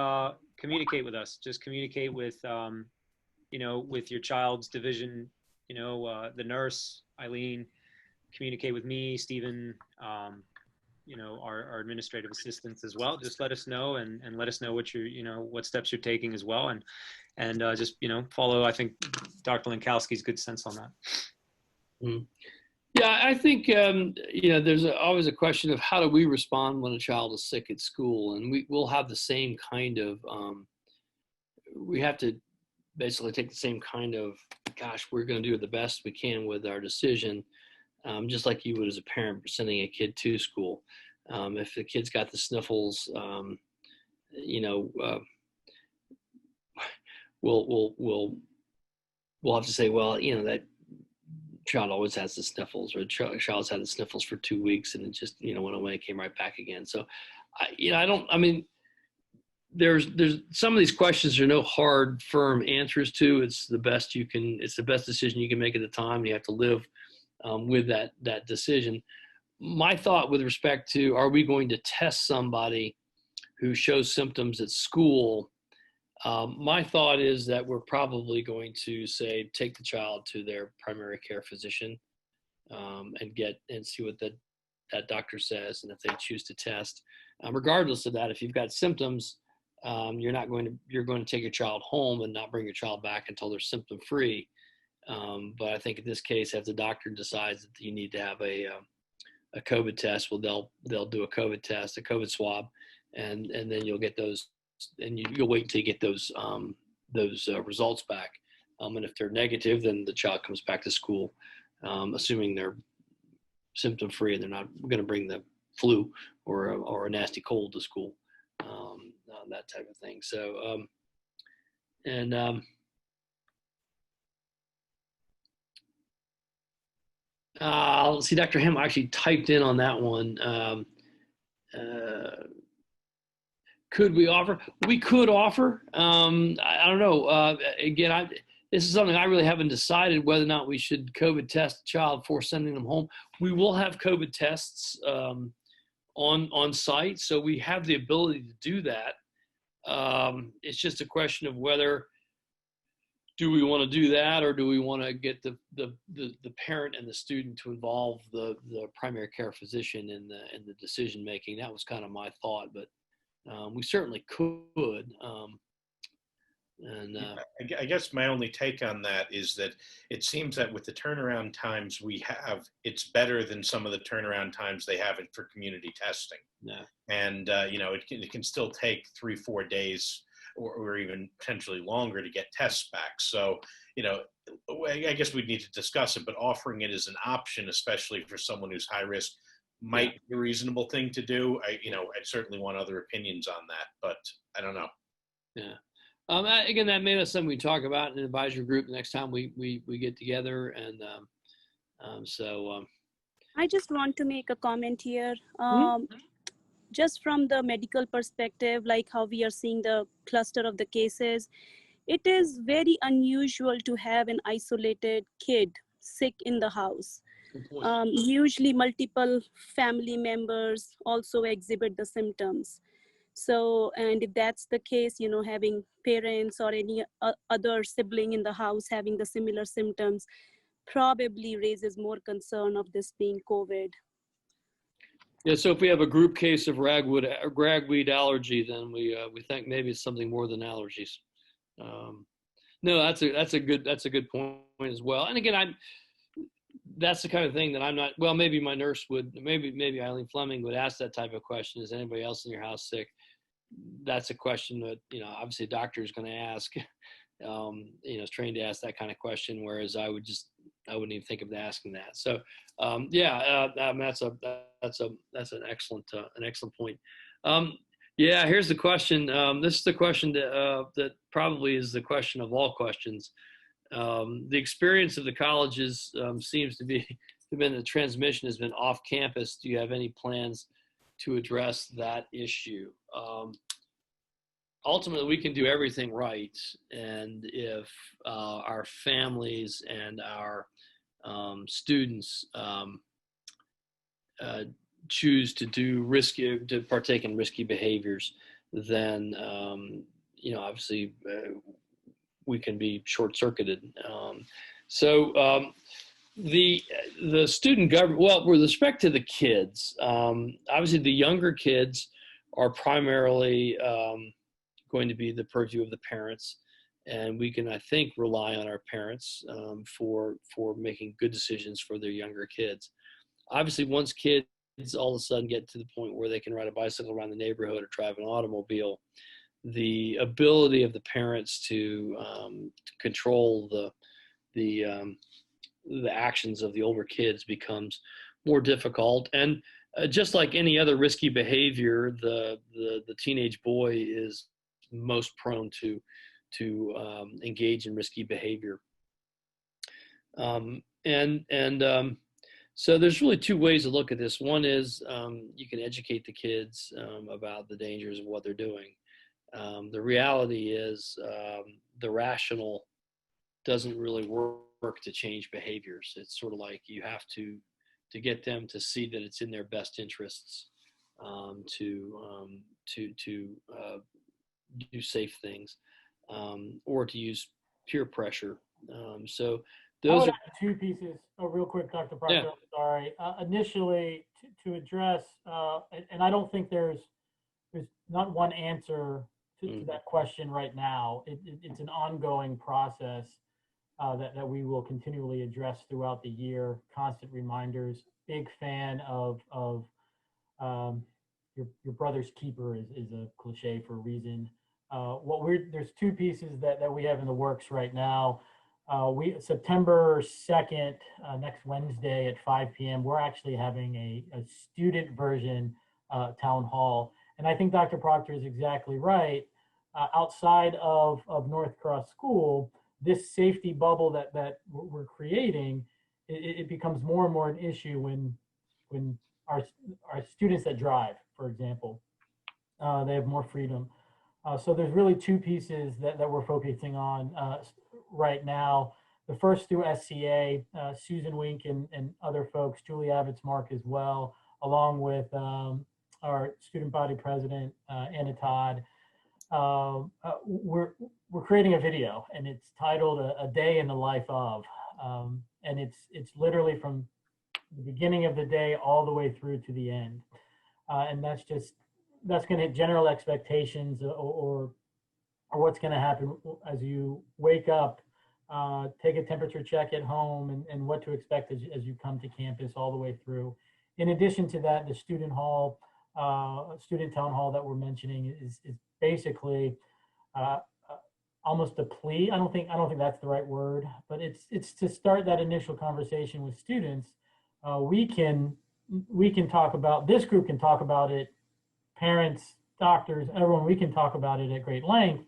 communicate with us. Just communicate with, with your child's division, the nurse, Eileen, communicate with me, Stephen, our administrative assistants as well. Just let us know and let us know what what steps you're taking as well. And just, follow, I think, Dr. Lankowski's good sense on that. Mm. Yeah, I think, there's always a question of how do we respond when a child is sick at school? And we'll have the same kind of, we have to basically take the same kind of, gosh, we're going to do the best we can with our decision, just like you would as a parent sending a kid to school. If the kid's got the sniffles, we'll have to say, well, that child always has the sniffles, or child's had the sniffles for 2 weeks and it just, went away, came right back again. So, there's some of these questions are no hard, firm answers to. It's the best decision you can make at the time. You have to live with that decision. My thought with respect to, are we going to test somebody who shows symptoms at school? My thought is that we're probably going to say, take the child to their primary care physician and see what that doctor says. And if they choose to test, regardless of that, if you've got symptoms, you're going to take your child home and not bring your child back until they're symptom free. But I think in this case, if the doctor decides that you need to have a COVID test, well, they'll do a COVID test, a COVID swab, and then you'll get those, and you'll wait until you get those results back. And if they're negative, then the child comes back to school, assuming they're symptom free and they're not going to bring the flu or a nasty cold to school, that type of thing. So, I'll see, Dr. Ham actually typed in on that one. Could we offer? We could offer. I don't know. Again, this is something I really haven't decided whether or not we should COVID test a child before sending them home. We will have COVID tests on site, so we have the ability to do that. It's just a question of whether do we want to do that, or do we want to get the parent and the student to involve the primary care physician in the decision making. That was kind of my thought, but we certainly could. I guess my only take on that is that it seems that with the turnaround times we have, it's better than some of the turnaround times they have for community testing. Yeah. And it can still take 3-4 days or even potentially longer to get tests back. So, I guess we'd need to discuss it, but offering it as an option, especially for someone who's high risk, might be a reasonable thing to do. I certainly want other opinions on that, but I don't know. Yeah. Again, that may be something we talk about in an advisory group the next time we get together. And I just want to make a comment here. Just from the medical perspective, like how we are seeing the cluster of the cases, it is very unusual to have an isolated kid sick in the house. Usually multiple family members also exhibit the symptoms. So, and if that's the case, having parents or any other sibling in the house having the similar symptoms probably raises more concern of this being COVID. Yeah, so if we have a group case of ragweed allergy, then we think maybe it's something more than allergies. No, that's a good point as well. And again, that's the kind of thing that I'm not. Well, maybe my nurse would. Maybe Eileen Fleming would ask that type of question. Is anybody else in your house sick? That's a question that obviously a doctor is going to ask. Is trained to ask that kind of question. Whereas I wouldn't even think of asking that. So that's an excellent point. Here's the question. This is the question that probably is the question of all questions. The experience of the colleges seems to be the transmission has been off campus. Do you have any plans to address that issue? Ultimately, we can do everything right, and if our families and our students choose to partake in risky behaviors, then obviously we can be short-circuited. the student government, well, with respect to the kids, obviously the younger kids are primarily going to be the purview of the parents, and we can, I think, rely on our parents for making good decisions for their younger kids. Obviously, once kids all of a sudden get to the point where they can ride a bicycle around the neighborhood or drive an automobile, the ability of the parents to control the actions of the older kids becomes more difficult. And just like any other risky behavior, the teenage boy is most prone to engage in risky behavior. So there's really two ways to look at this. One is you can educate the kids about the dangers of what they're doing. The reality is the rational doesn't really work to change behaviors. It's sort of like you have to get them to see that it's in their best interests to do safe things, or to use peer pressure. So those are two pieces. Oh, real quick, Dr. Proctor. Yeah. Sorry. Initially, to address, and I don't think there's not one answer to that question right now. It's an ongoing process that we will continually address throughout the year. Constant reminders. Big fan of your brother's keeper is a cliche for a reason. There's two pieces that we have in the works right now. September 2nd, next Wednesday at 5 p.m., we're actually having a student version town hall. And I think Dr. Proctor is exactly right. Outside of North Cross School, this safety bubble that we're creating, it becomes more and more an issue when our students that drive, for example, they have more freedom. So there's really two pieces that we're focusing on right now. The first through SCA, Susan Wink and other folks, Julie Abbott's Mark as well, along with our student body president, Anna Todd. We're creating a video, and it's titled "A Day in the Life of," and it's literally from the beginning of the day all the way through to the end, and that's going to hit general expectations or what's going to happen as you wake up, take a temperature check at home, and what to expect as you come to campus all the way through. In addition to that, the student town hall that we're mentioning is basically almost a plea. I don't think that's the right word, but it's to start that initial conversation with students. We can talk about, this group can talk about it, parents, doctors, everyone, we can talk about it at great length.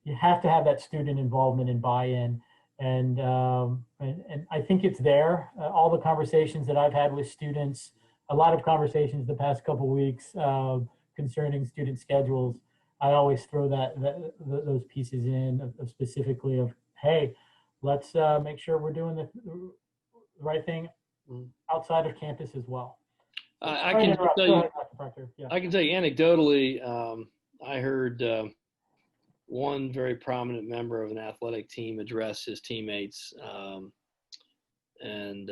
You have to have that student involvement and buy-in, and I think it's there. All the conversations that I've had with students, a lot of conversations the past couple of weeks concerning student schedules, I always throw those pieces in of specifically of, hey, let's make sure we're doing the right thing outside of campus as well. I can tell you, Yeah. I can tell you anecdotally, I heard one very prominent member of an athletic team address his teammates, and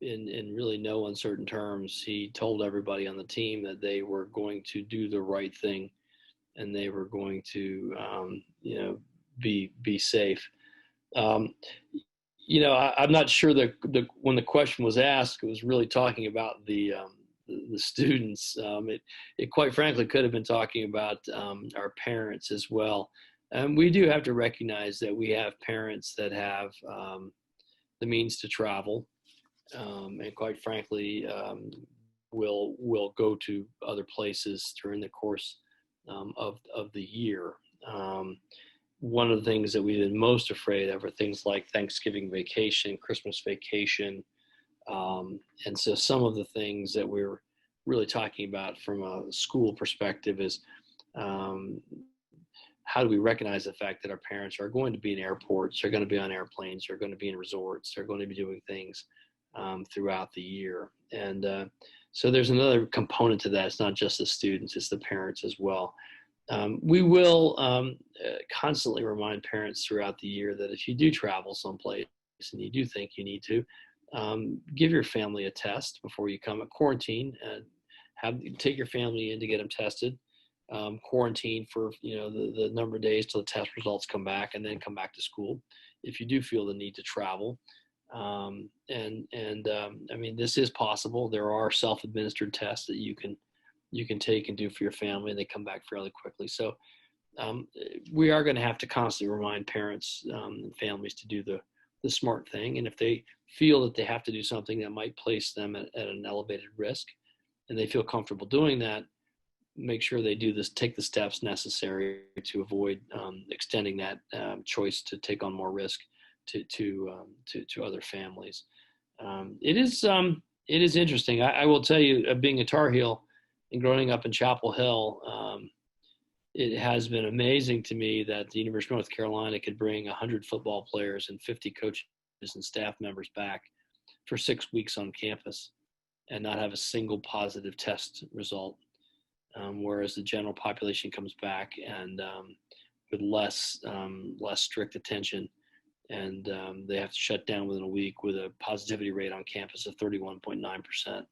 in really no uncertain terms, he told everybody on the team that they were going to do the right thing, and they were going to, be safe. I'm not sure that when the question was asked, it was really talking about the students. It quite frankly could have been talking about our parents as well. And we do have to recognize that we have parents that have the means to travel, and quite frankly, will go to other places during the course of the year. One of the things that we've been most afraid of are things like Thanksgiving vacation, Christmas vacation. And so some of the things that we're really talking about from a school perspective is how do we recognize the fact that our parents are going to be in airports, they're going to be on airplanes, they're going to be in resorts, they're going to be doing things throughout the year. And so there's another component to that. It's not just the students, it's the parents as well. We will constantly remind parents throughout the year that if you do travel someplace and you do think you need to, give your family a test before you come. Quarantine and take your family in to get them tested. Quarantine for the number of days till the test results come back, and then come back to school if you do feel the need to travel. I mean, this is possible. There are self-administered tests that you can take and do for your family, and they come back fairly quickly. So we are going to have to constantly remind parents and families to do the smart thing. And if they feel that they have to do something that might place them at an elevated risk, and they feel comfortable doing that, make sure they take the steps necessary to avoid extending that choice to take on more risk to other families. It is interesting. I will tell you, being a Tar Heel and growing up in Chapel Hill, it has been amazing to me that the University of North Carolina could bring 100 football players and 50 coaches and staff members back for 6 weeks on campus and not have a single positive test result. Whereas the general population comes back and with less strict attention, and they have to shut down within a week with a positivity rate on campus of 31.9%.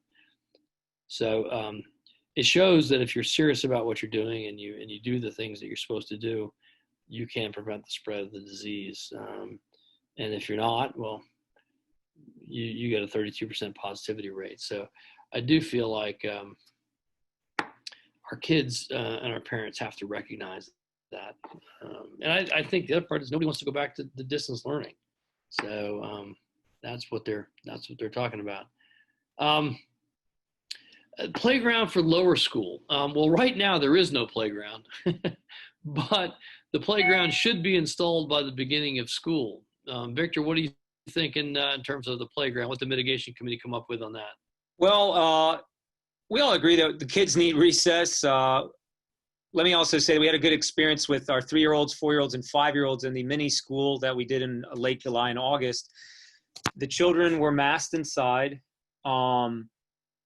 So it shows that if you're serious about what you're doing and you do the things that you're supposed to do, you can prevent the spread of the disease. And if you're not, well, you get a 32% positivity rate. So I do feel like our kids and our parents have to recognize that. And I think the other part is nobody wants to go back to the distance learning. So that's what they're talking about. Playground for lower school. Well, right now there is no playground, but the playground should be installed by the beginning of school. Victor, what do you think in terms of the playground? What the mitigation committee come up with on that? Well, we all agree that the kids need recess. Let me also say that we had a good experience with our 3-year-olds, 4-year-olds, and 5-year-olds in the mini school that we did in late July and August. The children were masked inside, and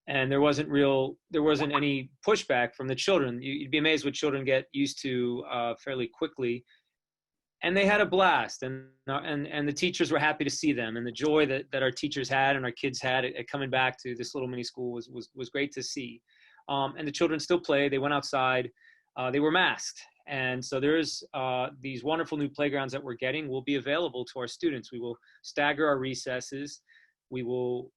there wasn't any pushback from the children. You'd be amazed what children get used to fairly quickly. And they had a blast, and the teachers were happy to see them, and the joy that our teachers had and our kids had at coming back to this little mini school was great to see. And the children still played. They went outside. They were masked. And so there's these wonderful new playgrounds that we're getting will be available to our students. We will stagger our recesses. We won't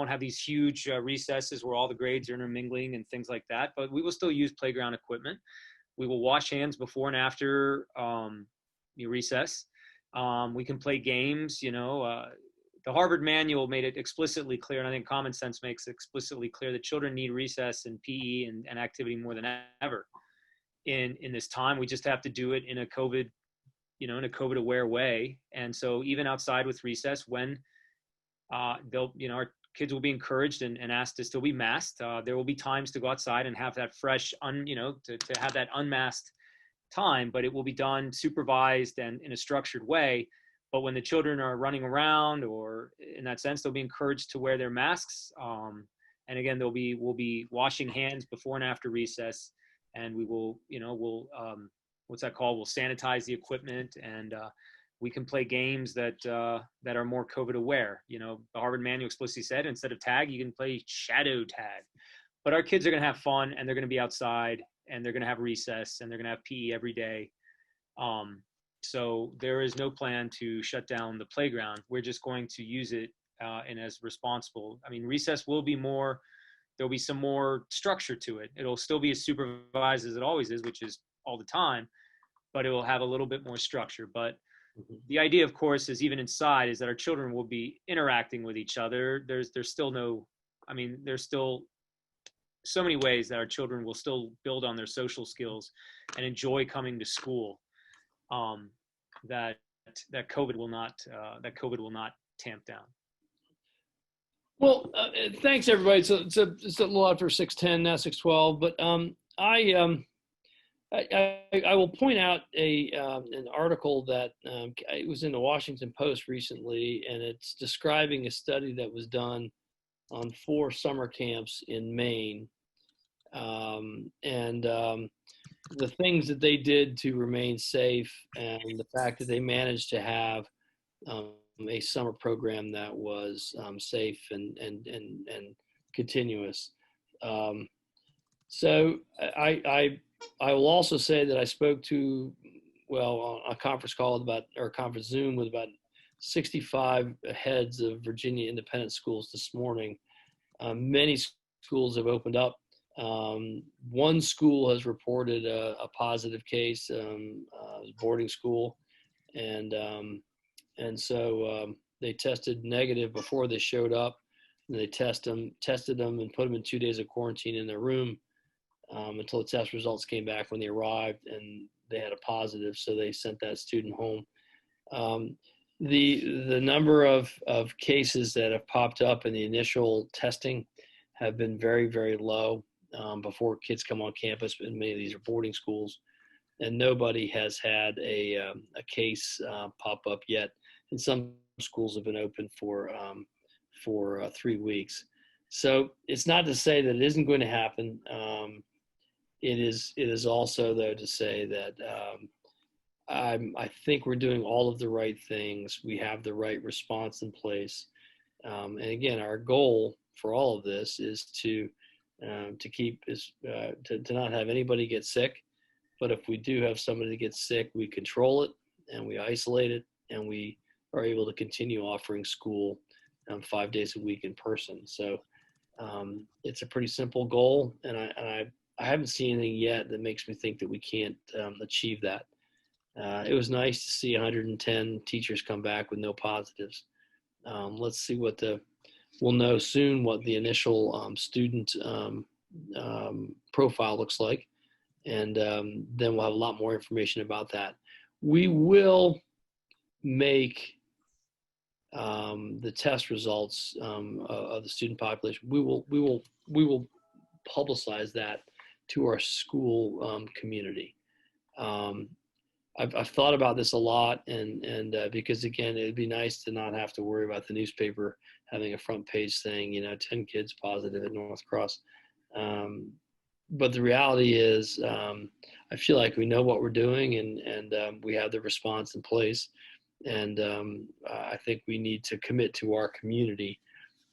have these huge recesses where all the grades are intermingling and things like that, but we will still use playground equipment. We will wash hands before and after recess. We can play games. The Harvard manual made it explicitly clear, and I think common sense makes it explicitly clear that children need recess and PE and activity more than ever in this time. We just have to do it in a COVID aware way. And so even outside with recess, when our kids will be encouraged and asked to still be masked. There will be times to go outside and have that fresh, to have that unmasked time, but it will be done supervised and in a structured way. But when the children are running around, or in that sense, they'll be encouraged to wear their masks. And again, we'll be washing hands before and after recess, and we will, we'll sanitize the equipment, and we can play games that are more COVID aware. The Harvard manual explicitly said instead of tag, you can play shadow tag. But our kids are going to have fun, and they're going to be outside, and they're going to have recess, and they're going to have PE every day. So there is no plan to shut down the playground. We're just going to use it and as responsible. I mean, recess will be more. There'll be some more structure to it. It'll still be as supervised as it always is, which is all the time, but it will have a little bit more structure. But the idea, of course, is even inside is that our children will be interacting with each other. There's still so many ways that our children will still build on their social skills and enjoy coming to school. That COVID will not tamp down. Well, thanks everybody. So it's a little out for 6:10 now, 6:12. But I will point out an article that it was in the Washington Post recently, and it's describing a study that was done on 4 summer camps in Maine, and the things that they did to remain safe, and the fact that they managed to have a summer program that was safe and continuous. So I will also say that I spoke to, on a conference call or a conference Zoom with about 65 heads of Virginia independent schools this morning. Many schools have opened up. One school has reported a positive case, boarding school, and so they tested negative before they showed up. And they tested them, and put them in 2 days of quarantine in their room until the test results came back when they arrived, and they had a positive, so they sent that student home. The number of cases that have popped up in the initial testing have been very, very low before kids come on campus, and many of these are boarding schools, and nobody has had a case pop up yet. And some schools have been open for 3 weeks. So it's not to say that it isn't going to happen. It is also, though, to say that I think we're doing all of the right things. We have the right response in place. And again, our goal for all of this is to not have anybody get sick. But if we do have somebody that gets sick, we control it and we isolate it, and we are able to continue offering school 5 days a week in person. So it's a pretty simple goal, and I haven't seen anything yet that makes me think that we can't achieve that. It was nice to see 110 teachers come back with no positives. Let's see we'll know soon what the initial student profile looks like, and then we'll have a lot more information about that. We will make the test results of the student population. We will publicize that to our school community. I've thought about this a lot, and because again, it'd be nice to not have to worry about the newspaper having a front page saying 10 kids positive at North Cross. But the reality is, I feel like we know what we're doing, and we have the response in place. And I think we need to commit to our community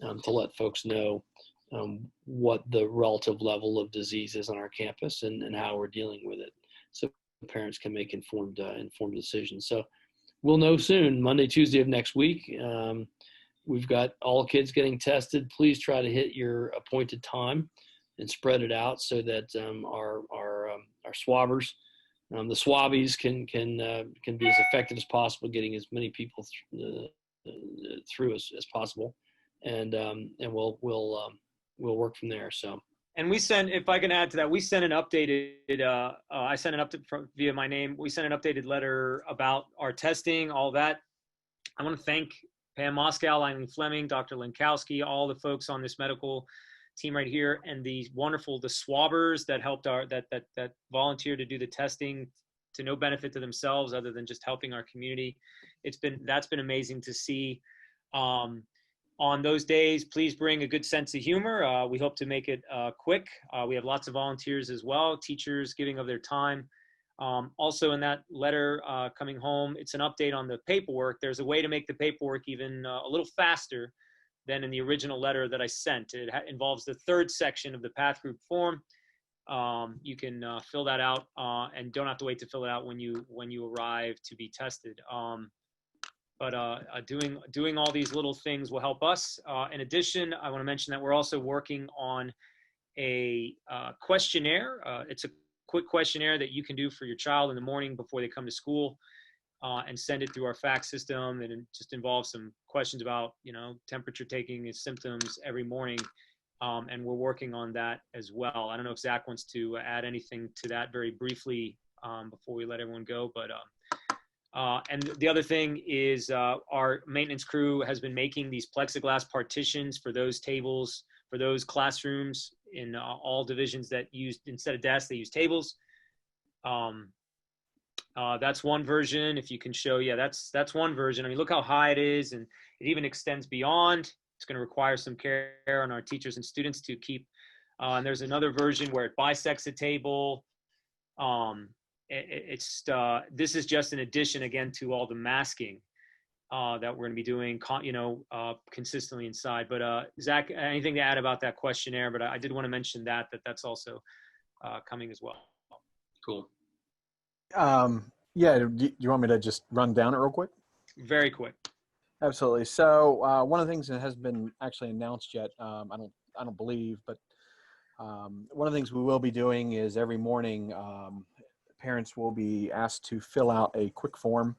to let folks know what the relative level of disease is on our campus and how we're dealing with it, so parents can make informed decisions. So we'll know soon, Monday, Tuesday of next week. We've got all kids getting tested. Please try to hit your appointed time and spread it out so that our swabbers, the swabbies can be as effective as possible, getting as many people through as possible, and we'll work from there. So. And we sent, if I can add to that, we sent an updated, I sent an update via my name. We sent an updated letter about our testing, all that. I want to thank Pam Moscow, Eileen Fleming, Dr. Lenkowski, all the folks on this medical team right here, and the swabbers that helped that volunteered to do the testing to no benefit to themselves other than just helping our community. That's been amazing to see. On those days, please bring a good sense of humor. We hope to make it quick. We have lots of volunteers as well, teachers giving of their time. Also in that letter coming home, it's an update on the paperwork. There's a way to make the paperwork even a little faster than in the original letter that I sent. It involves the third section of the path group form. You can fill that out and don't have to wait to fill it out when you arrive to be tested. But doing all these little things will help us. In addition, I want to mention that we're also working on a questionnaire. It's a quick questionnaire that you can do for your child in the morning before they come to school, and send it through our fax system. And it just involves some questions about, temperature taking and symptoms every morning. And we're working on that as well. I don't know if Zach wants to add anything to that very briefly before we let everyone go, but and the other thing is our maintenance crew has been making these plexiglass partitions for those tables, for those classrooms in all divisions that used, instead of desks, they use tables. That's one version. If you can show, that's one version. I mean, look how high it is, and it even extends beyond. It's going to require some care on our teachers and students to keep. And there's another version where it bisects a table. This is just an addition again to all the masking. that we're going to be doing, consistently inside. But Zach, anything to add about that questionnaire? But I did want to mention that's also coming as well. Cool. Yeah, do you want me to just run down it real quick? Very quick. Absolutely. So one of the things that hasn't been actually announced yet, I don't believe, but one of the things we will be doing is every morning, parents will be asked to fill out a quick form.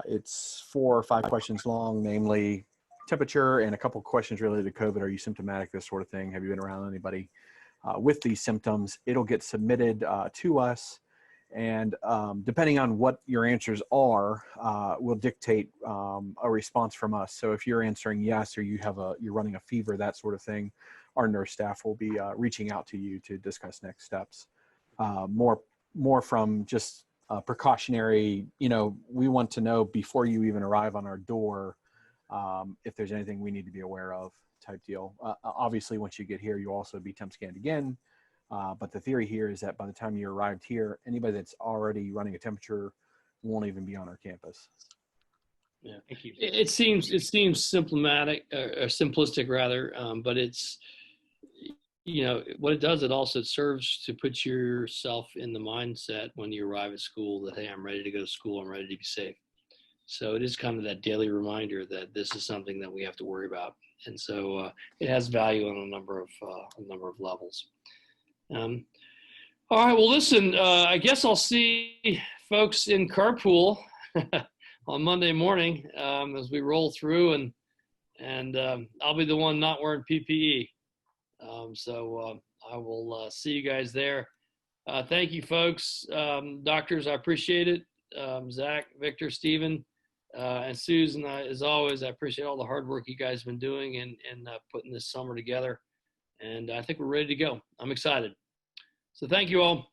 It's 4 or 5 questions long, namely temperature and a couple of questions related to COVID. Are you symptomatic? This sort of thing. Have you been around anybody with these symptoms? It'll get submitted to us. And depending on what your answers are, will dictate a response from us. So if you're answering yes, or you're running a fever, that sort of thing, our nurse staff will be reaching out to you to discuss next steps. More from just precautionary. We want to know before you even arrive on our door if there's anything we need to be aware of, type deal. Obviously, once you get here, you'll also be temp scanned again. But the theory here is that by the time you arrived here, anybody that's already running a temperature won't even be on our campus. Yeah, Thank you. it seems symptomatic or simplistic rather, but it's, what it does, it also serves to put yourself in the mindset when you arrive at school that, hey, I'm ready to go to school, I'm ready to be safe. So it is kind of that daily reminder that this is something that we have to worry about, and so it has value on a number of levels. All right, well, listen, I guess I'll see folks in carpool on Monday morning as we roll through, and I'll be the one not wearing PPE. So I will see you guys there. Thank you, folks. Doctors, I appreciate it. Zach, Victor, Stephen, and Susan, as always, I appreciate all the hard work you guys have been doing and putting this summer together. And I think we're ready to go. I'm excited. So thank you all.